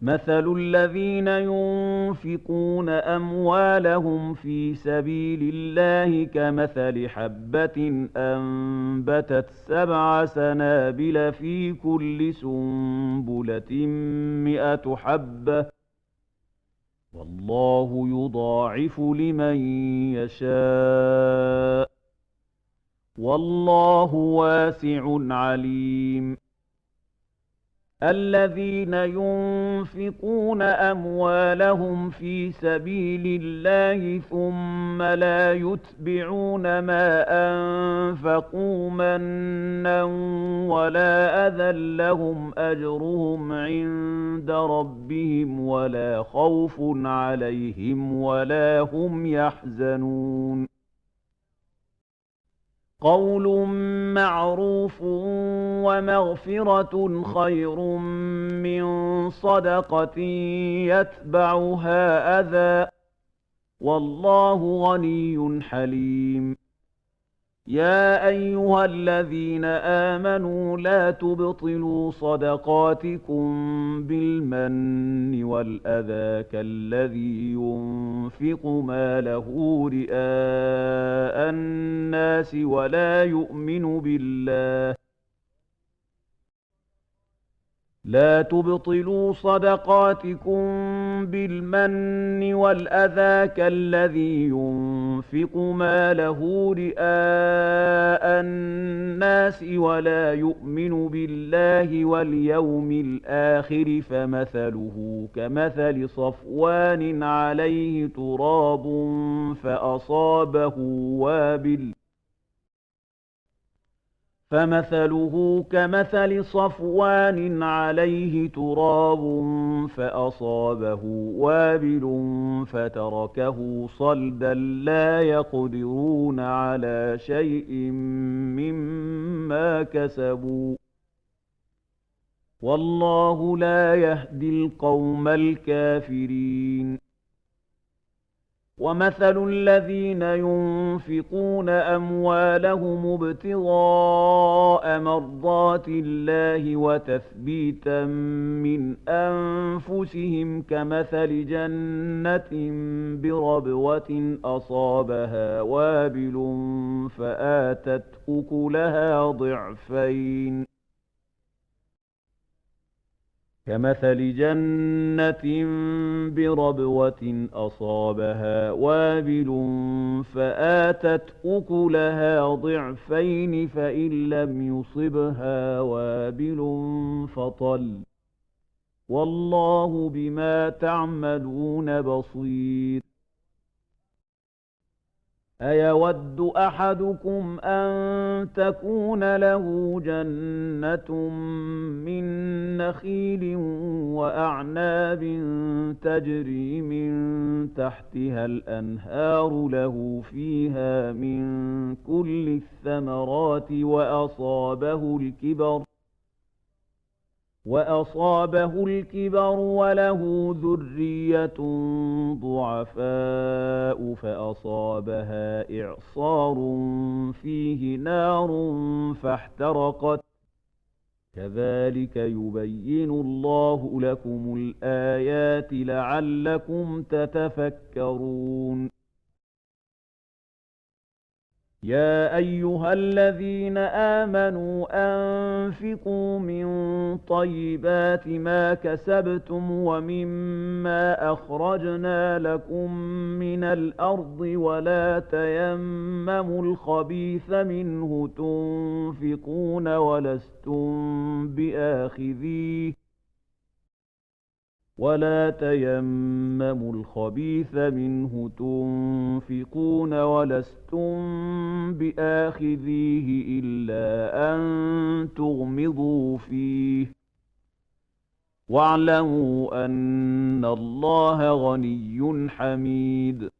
مثل الذين ينفقون أموالهم في سبيل الله كمثل حبة أنبتت 7 سنابل في كل سنبلة 100 حبة والله يضاعف لمن يشاء والله واسع عليم الذين ينفقون أموالهم في سبيل الله ثم لا يتبعون ما أنفقوا منا ولا أذى لهم أجرهم عند ربهم ولا خوف عليهم ولا هم يحزنون قول معروف ومغفرة خير من صدقة يتبعها أذى والله غني حليم يا أيها الذين آمنوا لا تبطلوا صدقاتكم بالمن والأذى كالذي ينفق ماله رئاء الناس ولا يؤمن بالله لا تبطلوا صدقاتكم بالمن والأذى كالذي ينفق ماله رئاء الناس ولا يؤمن بالله واليوم الآخر فمثله كمثل صفوان عليه تراب فأصابه وابل فتركه صلدا لا يقدرون على شيء مما كسبوا والله لا يهدي القوم الكافرين ومثل الذين ينفقون أموالهم ابتغاء مرضات الله وتثبيتا من أنفسهم كمثل جنة بربوة أصابها وابل فآتت أكلها ضعفين فإن لم يصبها وابل فطل والله بما تعملون بصير أيود أحدكم أن تكون له جنة من نخيل وأعناب تجري من تحتها الأنهار له فيها من كل الثمرات وأصابه الكبر وله ذرية ضعفاء فأصابها إعصار فيه نار فاحترقت كذلك يبين الله لكم الآيات لعلكم تتفكرون يا أيها الذين آمنوا أنفقوا من طيبات ما كسبتم ومما أخرجنا لكم من الأرض ولا تيمموا الخبيث منه تنفقون ولستم بآخذيه إلا أن تغمضوا فيه واعلموا أن الله غني حميد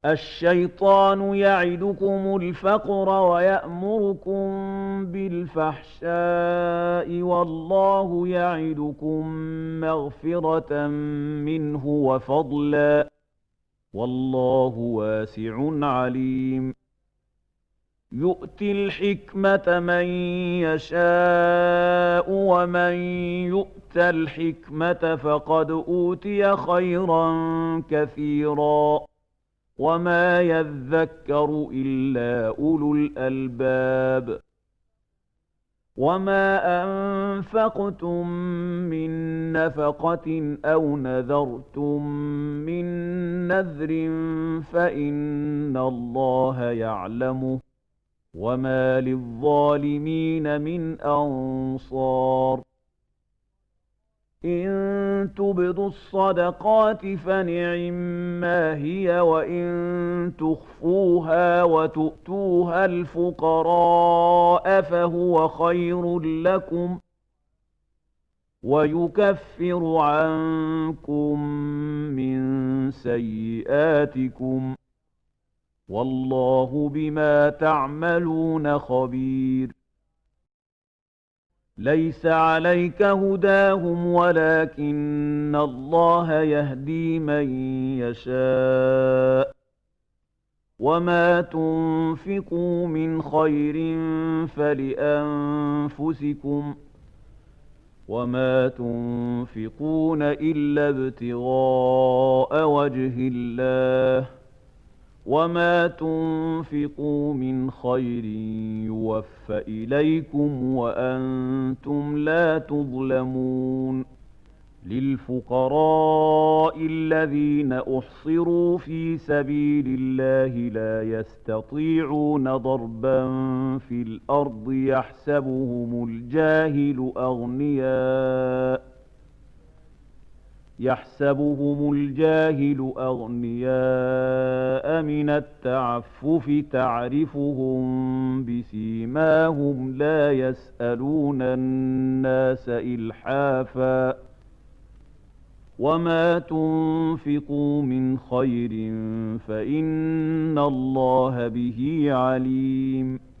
الشيطان يعدكم الفقر ويأمركم بالفحشاء والله يعدكم مغفرة منه وفضلا والله واسع عليم يؤتي الحكمة من يشاء ومن يؤت الحكمة فقد أوتي خيرا كثيرا وما يذكر إلا أولو الألباب وما أنفقتم من نفقة أو نذرتم من نذر فإن الله يعلمه وما للظالمين من أنصار إن تبدوا الصدقات فنعما هي وإن تخفوها وتؤتوها الفقراء فهو خير لكم ويكفر عنكم من سيئاتكم والله بما تعملون خبير ليس عليك هداهم ولكن الله يهدي من يشاء وما تنفقوا من خير فلأنفسكم وما تنفقون إلا ابتغاء وجه الله وما تنفقوا من خير يوفى إليكم وأنتم لا تظلمون للفقراء الذين أحصروا في سبيل الله لا يستطيعون ضربا في الأرض يحسبهم الجاهل أغنياء من التعفف تعرفهم بسيماهم لا يسألون الناس إلحافا وما تنفقوا من خير فإن الله به عليم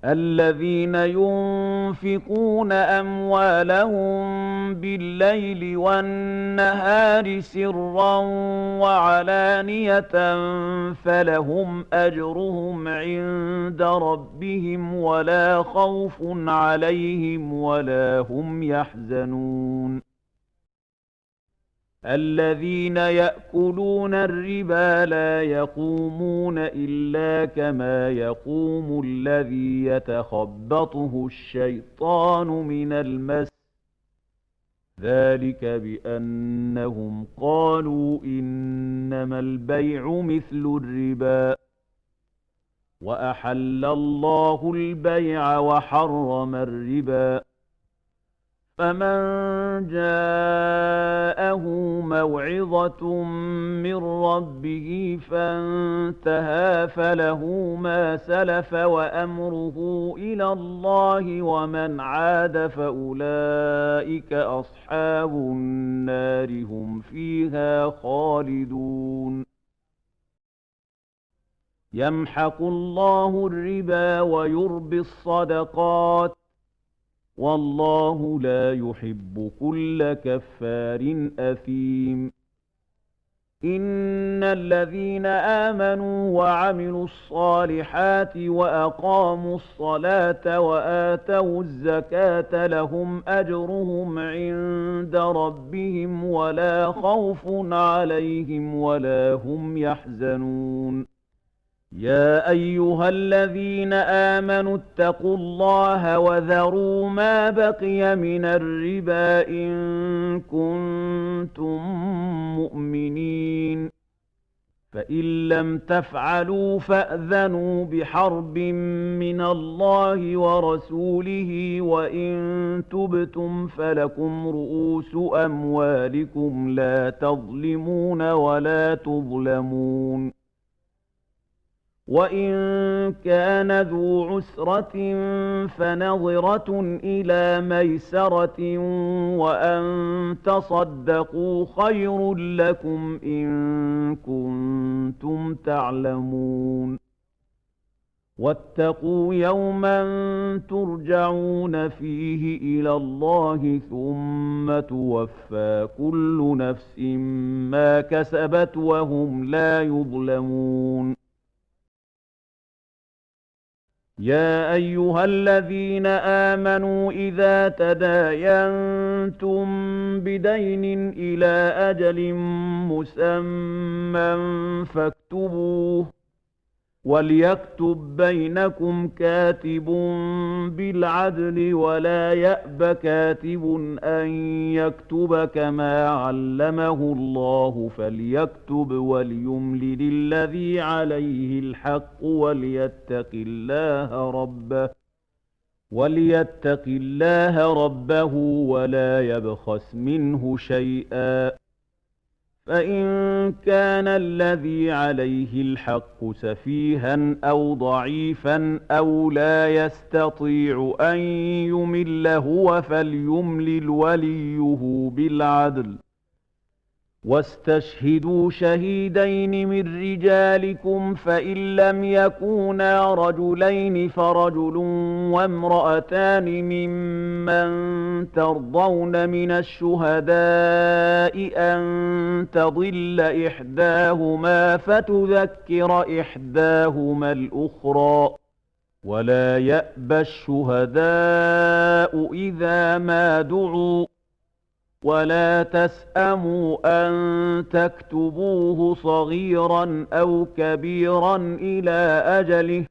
الذين ينفقون أموالهم بالليل والنهار سرا وعلانية فلهم أجرهم عند ربهم ولا خوف عليهم ولا هم يحزنون الذين يأكلون الربا لا يقومون إلا كما يقوم الذي يتخبطه الشيطان من المس ذلك بأنهم قالوا إنما البيع مثل الربا وأحل الله البيع وحرم الربا فمن جاءه موعظة من ربه فانتهى فله ما سلف وأمره إلى الله ومن عاد فأولئك أصحاب النار هم فيها خالدون يمحق الله الربا ويربي الصدقات والله لا يحب كل كفار أثيم إن الذين آمنوا وعملوا الصالحات وأقاموا الصلاة وآتوا الزكاة لهم أجرهم عند ربهم ولا خوف عليهم ولا هم يحزنون يا أيها الذين آمنوا اتقوا الله وذروا ما بقي من الربا إن كنتم مؤمنين فإن لم تفعلوا فأذنوا بحرب من الله ورسوله وإن تبتم فلكم رؤوس أموالكم لا تظلمون ولا تظلمون وإن كان ذو عسرة فنظرة إلى ميسرة وأن تصدقوا خير لكم إن كنتم تعلمون واتقوا يوما ترجعون فيه إلى الله ثم توفى كل نفس ما كسبت وهم لا يظلمون يا أيها الذين آمنوا إذا تداينتم بدين إلى أجل مسمى فاكتبوه وليكتب بينكم كاتب بالعدل ولا يأب كاتب أن يكتب كما علمه الله فليكتب وليملل الذي عليه الحق وليتق الله ربه ولا يبخس منه شيئا فإن كان الذي عليه الحق سفيها أو ضعيفا أو لا يستطيع أن يمل هو فليملل وليه بالعدل واستشهدوا شهيدين من رجالكم فإن لم يكونا رجلين فرجل وامرأتان ممن ترضون من الشهداء أن تضل إحداهما فتذكر إحداهما الأخرى ولا يأبى الشهداء إذا ما دعوا ولا تسأموا أن تكتبوه صغيرا أو كبيرا إلى أجله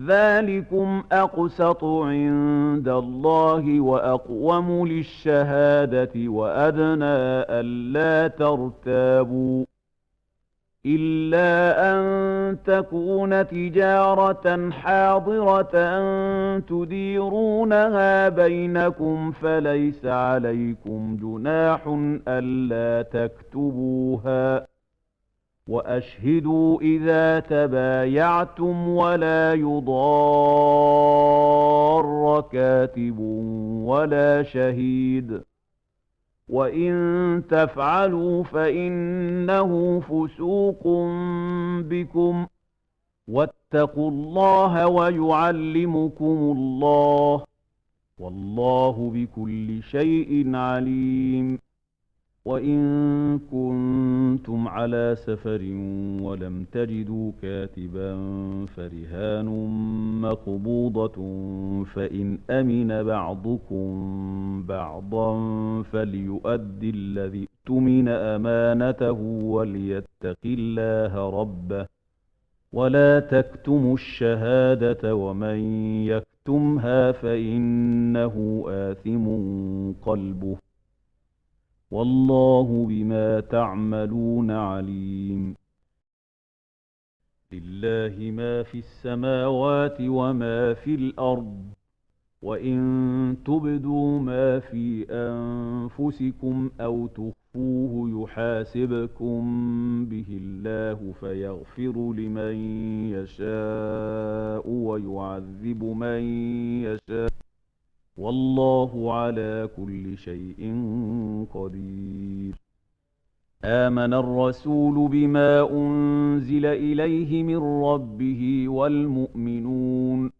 ذلكم أقسط عند الله وأقوم للشهادة وأدنى ألا ترتابوا إلا أن تكون تجارة حاضرة تديرونها بينكم فليس عليكم جناح ألا تكتبوها وأشهدوا إذا تبايعتم ولا يضار كاتب ولا شهيد وإن تفعلوا فإنه فسوق بكم واتقوا الله ويعلمكم الله والله بكل شيء عليم وإن كنتم على سفر ولم تجدوا كاتبا فرهان مقبوضة فإن أمن بعضكم بعضا فليؤدي الذي اؤتمن أمانته وليتق الله ربه ولا تكتموا الشهادة ومن يكتمها فإنه آثم قلبه والله بما تعملون عليم لله ما في السماوات وما في الأرض وإن تبدوا ما في أنفسكم أو تخفوه يحاسبكم به الله فيغفر لمن يشاء ويعذب من يشاء، والله على كل شيء قدير. آمن الرسول بما أنزل إليه من ربه والمؤمنون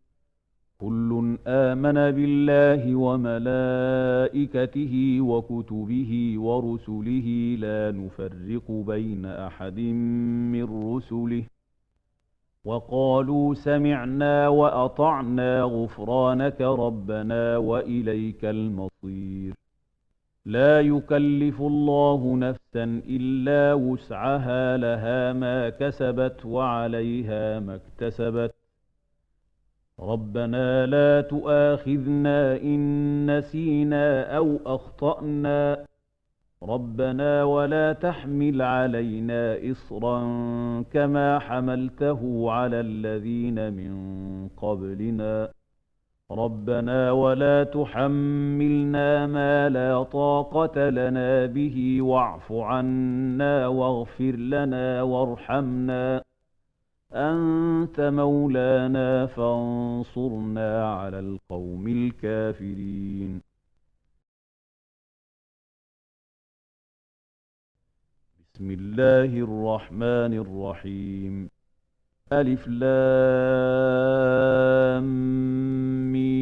كل آمن بالله وملائكته وكتبه ورسله لا نفرق بين أحد من رسله وقالوا سمعنا وأطعنا غفرانك ربنا وإليك المصير. لا يكلف الله نفسا إلا وسعها، لها ما كسبت وعليها ما اكتسبت. ربنا لا تؤاخذنا إن نسينا أو أخطأنا، ربنا ولا تحمل علينا إصرا كما حملته على الذين من قبلنا، ربنا ولا تحملنا ما لا طاقة لنا به واعف عنا واغفر لنا وارحمنا، أنت مولانا فانصرنا على القوم الكافرين. بسم الله الرحمن الرحيم. ألف لام ميم.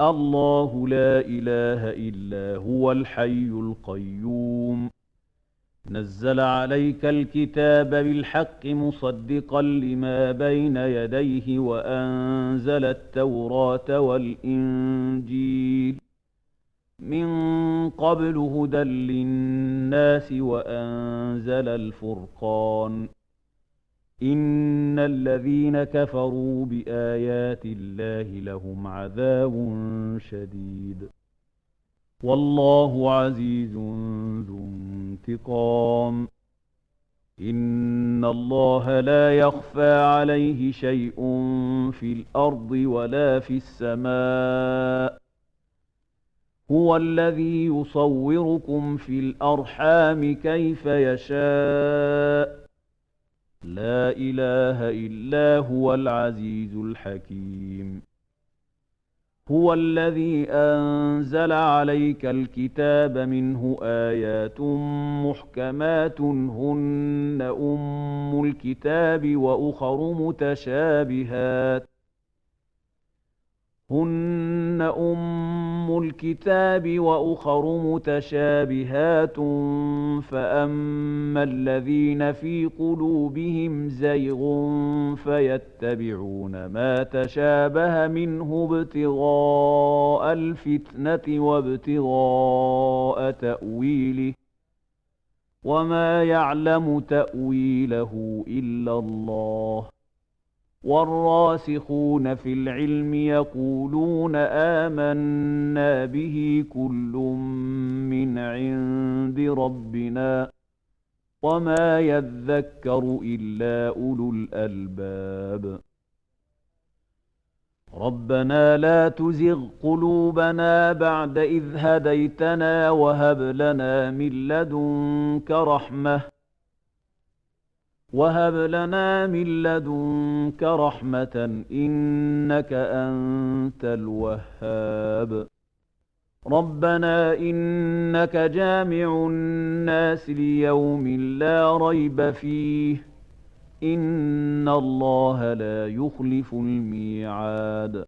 الله لا إله إلا هو الحي القيوم، نزل عليك الكتاب بالحق مصدقا لما بين يديه وأنزل التوراة والإنجيل من قبل هدى للناس وأنزل الفرقان. إن الذين كفروا بآيات الله لهم عذاب شديد، والله عزيز ذو انتقام. إن الله لا يخفى عليه شيء في الأرض ولا في السماء، هو الذي يصوركم في الأرحام كيف يشاء، لا إله إلا هو العزيز الحكيم. هو الذي أنزل عليك الكتاب منه آيات محكمات هن أم الكتاب وأخر متشابهات فأما الذين في قلوبهم زيغ فيتبعون ما تشابه منه ابتغاء الفتنة وابتغاء تأويله، وما يعلم تأويله إلا الله. والراسخون في العلم يقولون آمنا به كل من عند ربنا، وما يذكر إلا أولو الألباب. ربنا لا تزغ قلوبنا بعد إذ هديتنا وهب لنا من لدنك رحمة إنك أنت الوهاب. ربنا إنك جامع الناس ليوم لا ريب فيه، إن الله لا يخلف الميعاد.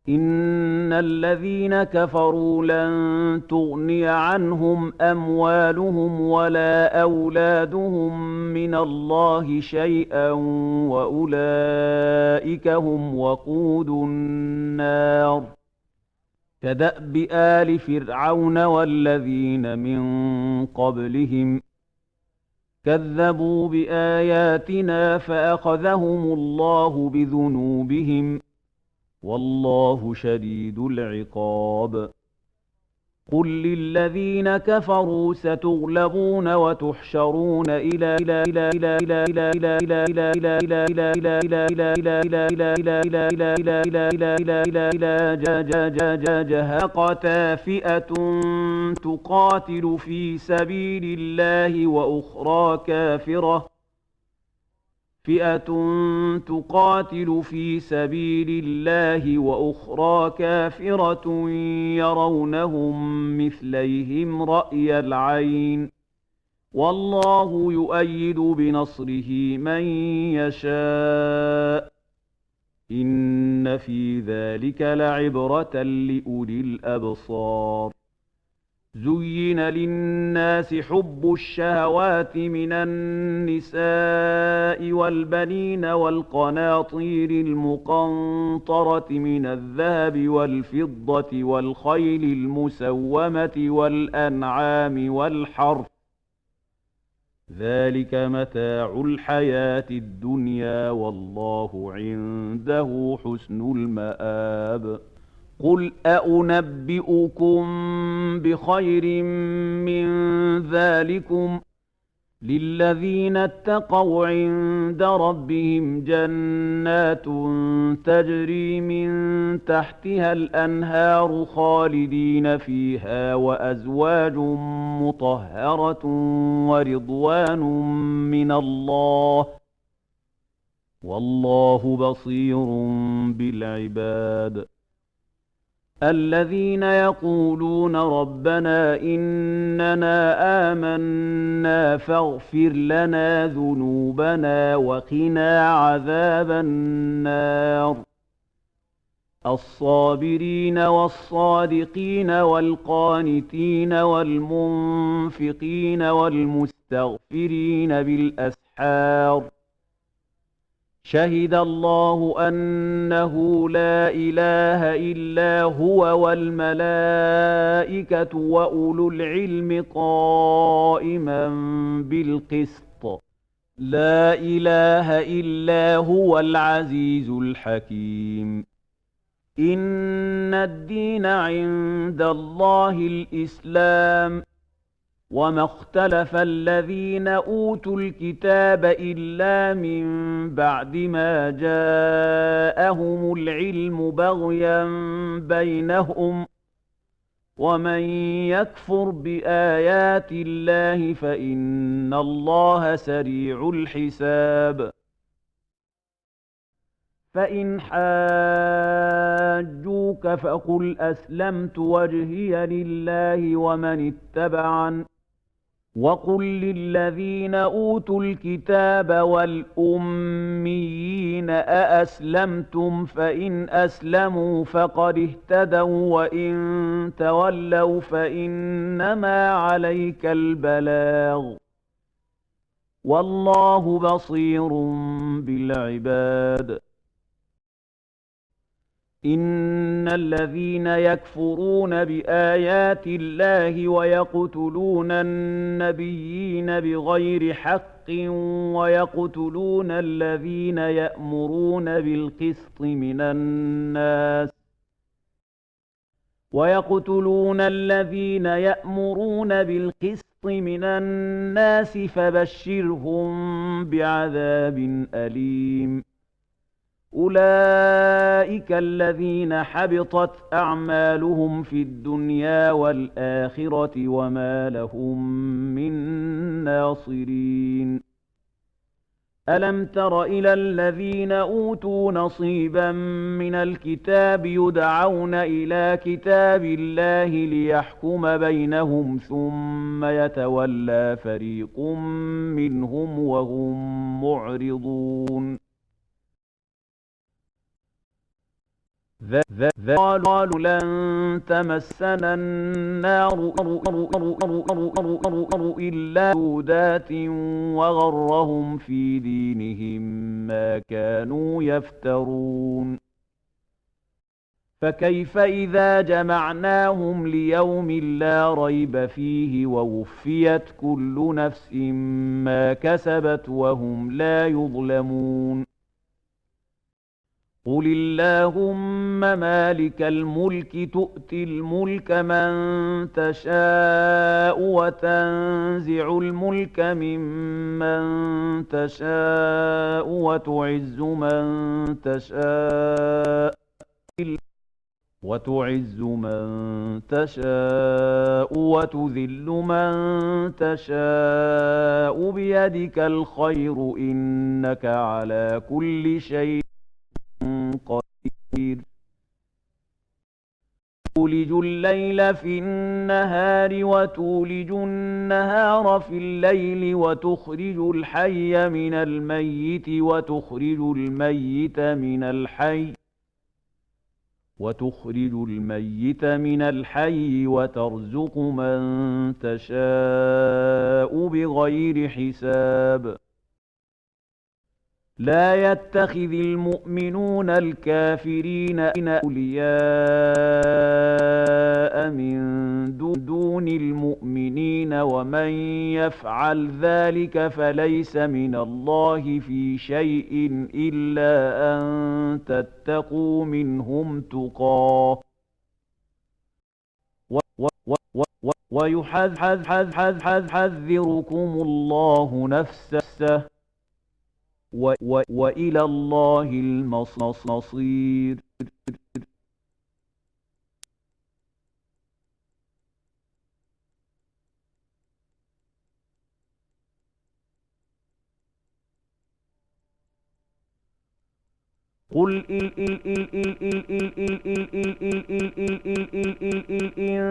إن الذين كفروا لن تغني عنهم أموالهم ولا أولادهم من الله شيئا وأولئك هم وقود النار. كدأب آل فرعون والذين من قبلهم كذبوا بآياتنا فأخذهم الله بذنوبهم، والله شديد العقاب. قل للذين كفروا ستغلبون وتحشرون إلى جهقتا فئة تقاتل في سبيل الله وأخرى كافرة يرونهم مثليهم رأي العين والله يؤيد بنصره من يشاء إن في ذلك لعبرة لأولي الأبصار زين للناس حب الشهوات من النساء والبنين والقناطير المقنطرة من الذهب والفضة والخيل المسومة والأنعام والحرث ذلك متاع الحياة الدنيا والله عنده حسن المآب قل أنبئكم بخير من ذلكم للذين اتقوا عند ربهم جنات تجري من تحتها الأنهار خالدين فيها وأزواج مطهرة ورضوان من الله والله بصير بالعباد الذين يقولون ربنا إننا آمنا فاغفر لنا ذنوبنا وقنا عذاب النار الصابرين والصادقين والقانتين والمنفقين والمستغفرين بالأسحار شهد الله أنه لا إله إلا هو والملائكة وأولو العلم قائما بالقسط لا إله إلا هو العزيز الحكيم إن الدين عند الله الإسلام وما اختلف الذين أوتوا الكتاب إلا من بعد ما جاءهم العلم بغيا بينهم ومن يكفر بآيات الله فإن الله سريع الحساب فإن حاجوك فقل أسلمت وجهي لله ومن اتبعن وقل للذين أوتوا الكتاب والأميين أأسلمتم فإن أسلموا فقد اهتدوا وإن تولوا فإنما عليك البلاغ والله بصير بالعباد إن الذين يكفرون بآيات الله ويقتلون النبيين بغير حق ويقتلون الذين يأمرون بالقسط من الناس فبشرهم بعذاب أليم أولئك الذين حبطت أعمالهم في الدنيا والآخرة وما لهم من ناصرين ألم تر إلى الذين أوتوا نصيبا من الكتاب يدعون إلى كتاب الله ليحكم بينهم ثم يتولى فريق منهم وهم معرضون قالوا لن تمسنا النار إلا جودات وغرهم في دينهم ما كانوا يفترون فكيف إذا جمعناهم ليوم لا ريب فيه ووفيت كل نفس ما كسبت وهم لا يظلمون قل اللهم مالك الملك تؤتي الملك من تشاء وتنزع الملك ممن تشاء وتعز من تشاء وتذل من تشاء بيدك الخير إنك على كل شيء قدير تولج الليل في النهار وتولج النهار في الليل وتخرج الميت من الحي وترزق من تشاء بغير حساب لا يتخذ المؤمنون الكافرين أولياء من دون المؤمنين ومن يفعل ذلك فليس من الله في شيء إلا أن تتقوا منهم تقاه ويحذركم الله نفسه وإلى الله المصير قل إن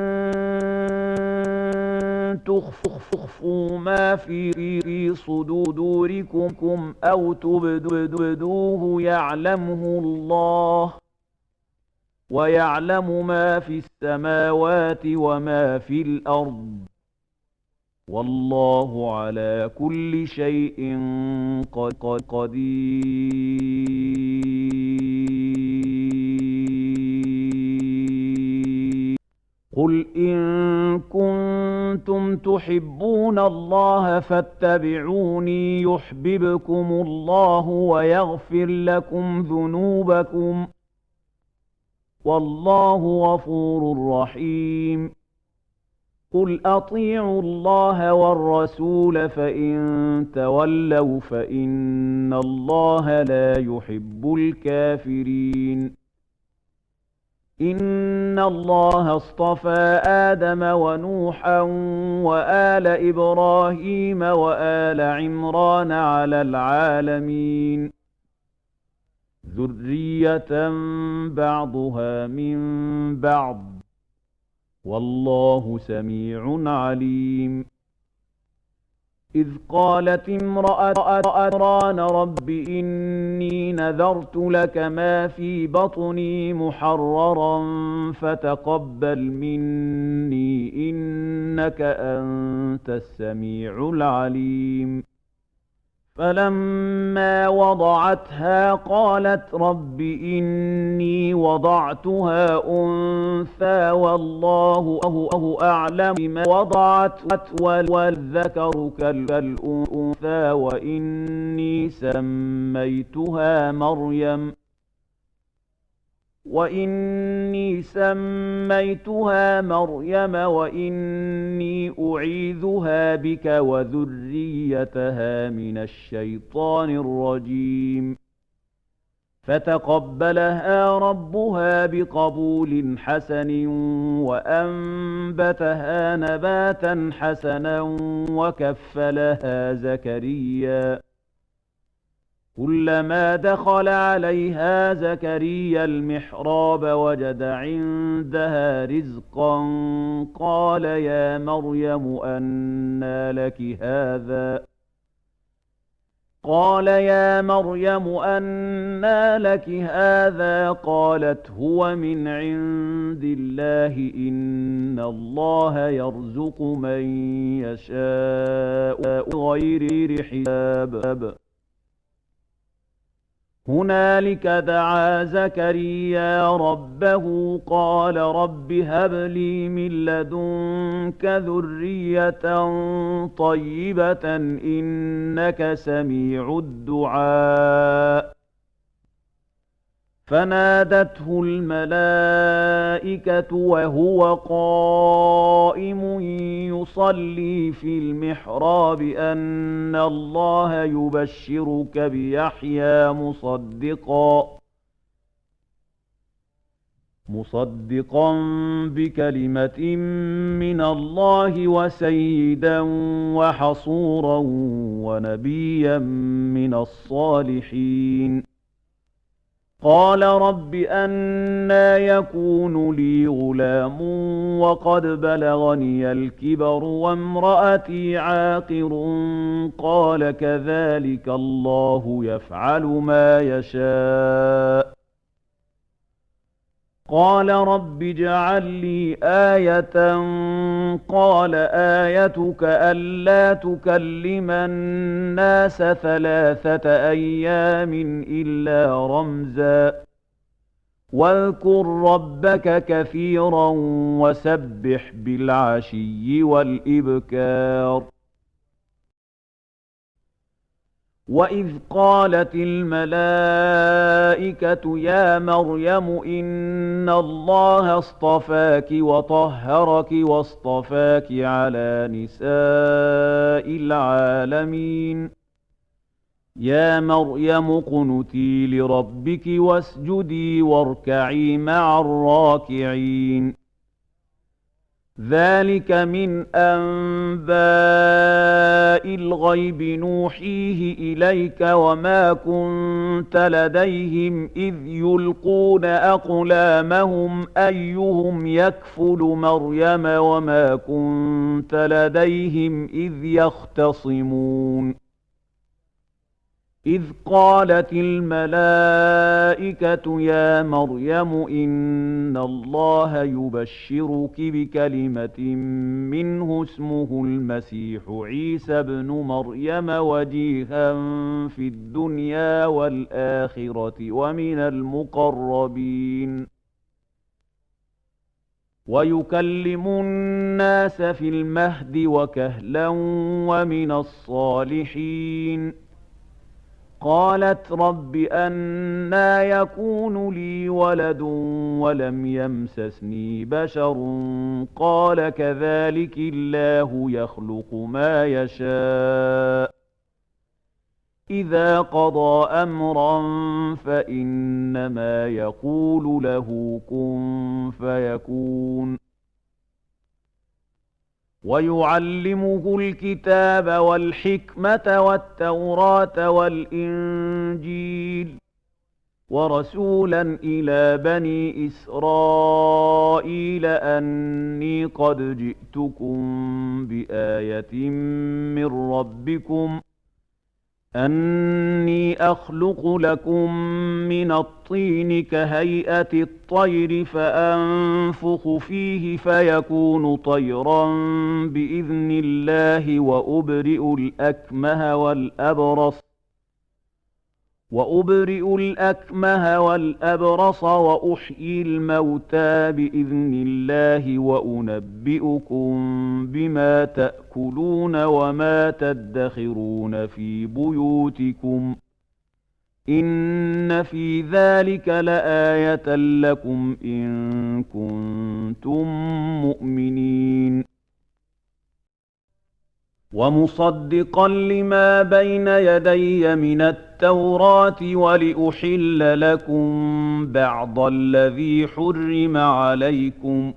تخفوا ما في صدوركم أو تبدوه يعلمه الله ويعلم ما في السماوات وما في الأرض والله على كل شيء قدير قل إن كنتم تحبون الله فاتبعوني يحببكم الله ويغفر لكم ذنوبكم والله غفور رحيم قل أطيعوا الله والرسول فإن تولوا فإن الله لا يحب الكافرين إن الله اصطفى آدم ونوحا وآل إبراهيم وآل عمران على العالمين ذرية بعضها من بعض والله سميع عليم إذ قالت امرأة عمران رب إني نذرت لك ما في بطني محررا فتقبل مني إنك أنت السميع العليم فلما وضعتها قالت رب إني وضعتها أنثى والله أعلم بما وضعت والذكر كالأنثى وإني سميتها مريم وإني أعيذها بك وذريتها من الشيطان الرجيم فتقبلها ربها بقبول حسن وأنبتها نباتا حسنا وكفلها زكريا كلما دخل عليها زكريا المحراب وجد عندها رزقا قال يا مريم أنى لك هذا قالت هو من عند الله إن الله يرزق من يشاء بغير حساب هنالك دعا زكريا ربه قال رب هب لي من لدنك ذرية طيبة إنك سميع الدعاء فنادته الملائكة وهو قائم يصلي في المحراب أن الله يبشرك بيحيى مصدقا بكلمة من الله وسيدا وحصورا ونبيا من الصالحين. قال رب أنى يكون لي غلام وقد بلغني الكبر وامرأتي عاقر قال كذلك الله يفعل ما يشاء. قال رب اجعل لي آية قال آيتك ألا تكلم الناس 3 أيام إلا رمزا واذكر ربك كثيرا وسبح بالعشي والإبكار. وإذ قالت الملائكة يا مريم إن الله اصطفاك وطهرك واصطفاك على نساء العالمين. يا مريم اقنتي لربك واسجدي واركعي مع الراكعين. ذلك من أنباء الغيب نوحيه إليك وما كنت لديهم إذ يلقون أقلامهم أيهم يكفل مريم وما كنت لديهم إذ يختصمون. إذ قالت الملائكة يا مريم إن الله يبشرك بكلمة منه اسمه المسيح عيسى ابن مريم وجيها في الدنيا والآخرة ومن المقربين ويكلم الناس في المهد وكهلا ومن الصالحين. قالت رب أنى يكون لي ولد ولم يمسسني بشر قال كذلك الله يخلق ما يشاء إذا قضى أمرا فإنما يقول له كن فيكون. ويعلمه الكتاب والحكمة والتوراة والإنجيل ورسولا إلى بني إسرائيل أني قد جئتكم بآية من ربكم أني أخلق لكم من الطين كهيئة الطير فأنفخ فيه فيكون طيرا بإذن الله وأبرئ الأكمه والأبرص وأحيي الموتى بإذن الله وأنبئكم بما تأكلون وما تدخرون في بيوتكم إن في ذلك لآية لكم إن كنتم مؤمنين. ومصدقا لما بين يدي من التوراة ولأحل لكم بعض الذي حرم عليكم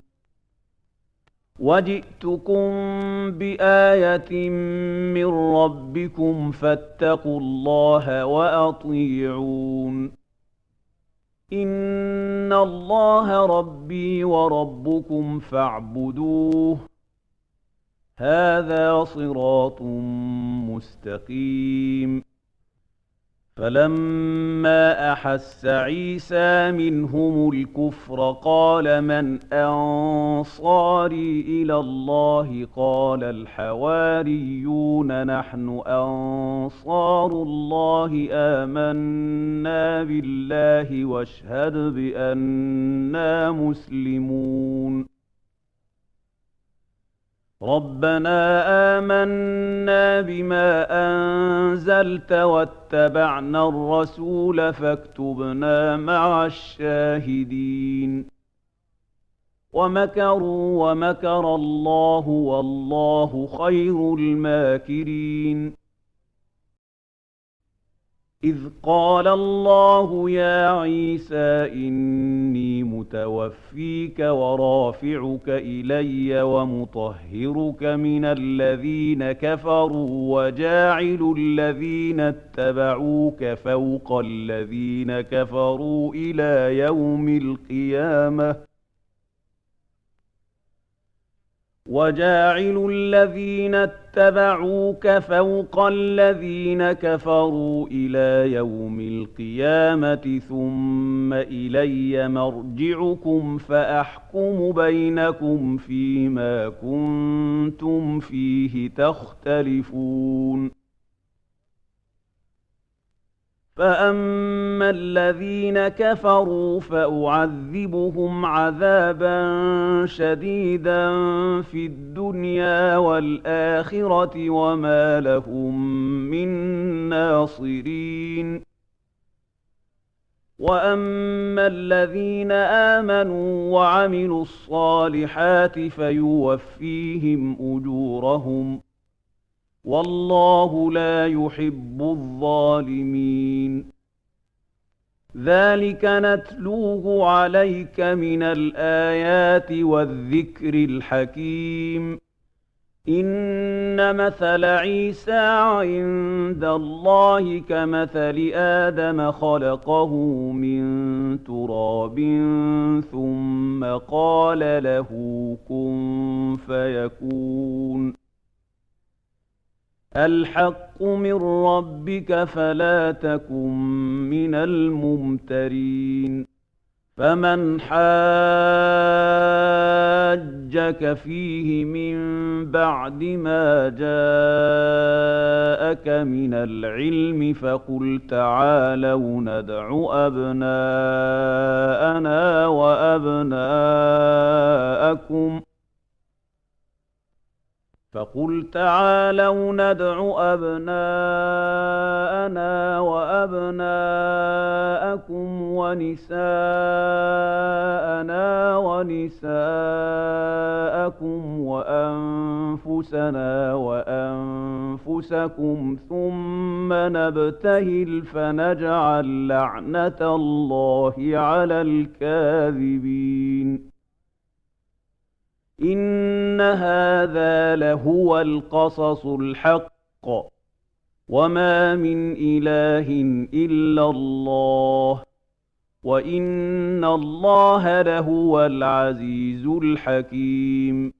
وجئتكم بآية من ربكم فاتقوا الله وأطيعون. إن الله ربي وربكم فاعبدوه هذا صراط مستقيم. فلما أحس عيسى منهم الكفر قال من أنصاري إلى الله قال الحواريون نحن أنصار الله آمنا بالله واشهد بأننا مسلمون. ربنا آمنا بما أنزلت واتبعنا الرسول فاكتبنا مع الشاهدين ومكروا ومكر الله والله خير الماكرين إذ قال الله يا عيسى إني متوفيك ورافعك إلي ومطهرك من الذين كفروا وجاعل الذين اتبعوك فوق الذين كفروا إلى يوم القيامة وجاعل الذين اتبعوك فوق الذين كفروا إلى يوم القيامة ثم إلي مرجعكم فأحكم بينكم فيما كنتم فيه تختلفون فأما الذين كفروا فأعذبهم عذابا شديدا في الدنيا والآخرة وما لهم من ناصرين وأما الذين آمنوا وعملوا الصالحات فيوفيهم أجورهم والله لا يحب الظالمين ذلك نتلوه عليك من الآيات والذكر الحكيم إن مثل عيسى عند الله كمثل آدم خلقه من تراب ثم قال له كن فيكون الحق من ربك فلا تكن من الممترين فمن حاجك فيه من بعد ما جاءك من العلم فقل تعالوا ندع أبناءنا وأبناءكم ونساءنا ونساءكم وأنفسنا وأنفسكم ثم نبتهل فنجعل لعنة الله على الكاذبين إن هذا لهو القصص الحق وما من إله إلا الله وإن الله لهو العزيز الحكيم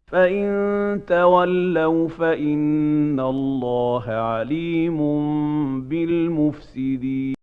فإن تولوا فإن الله عليم بالمفسدين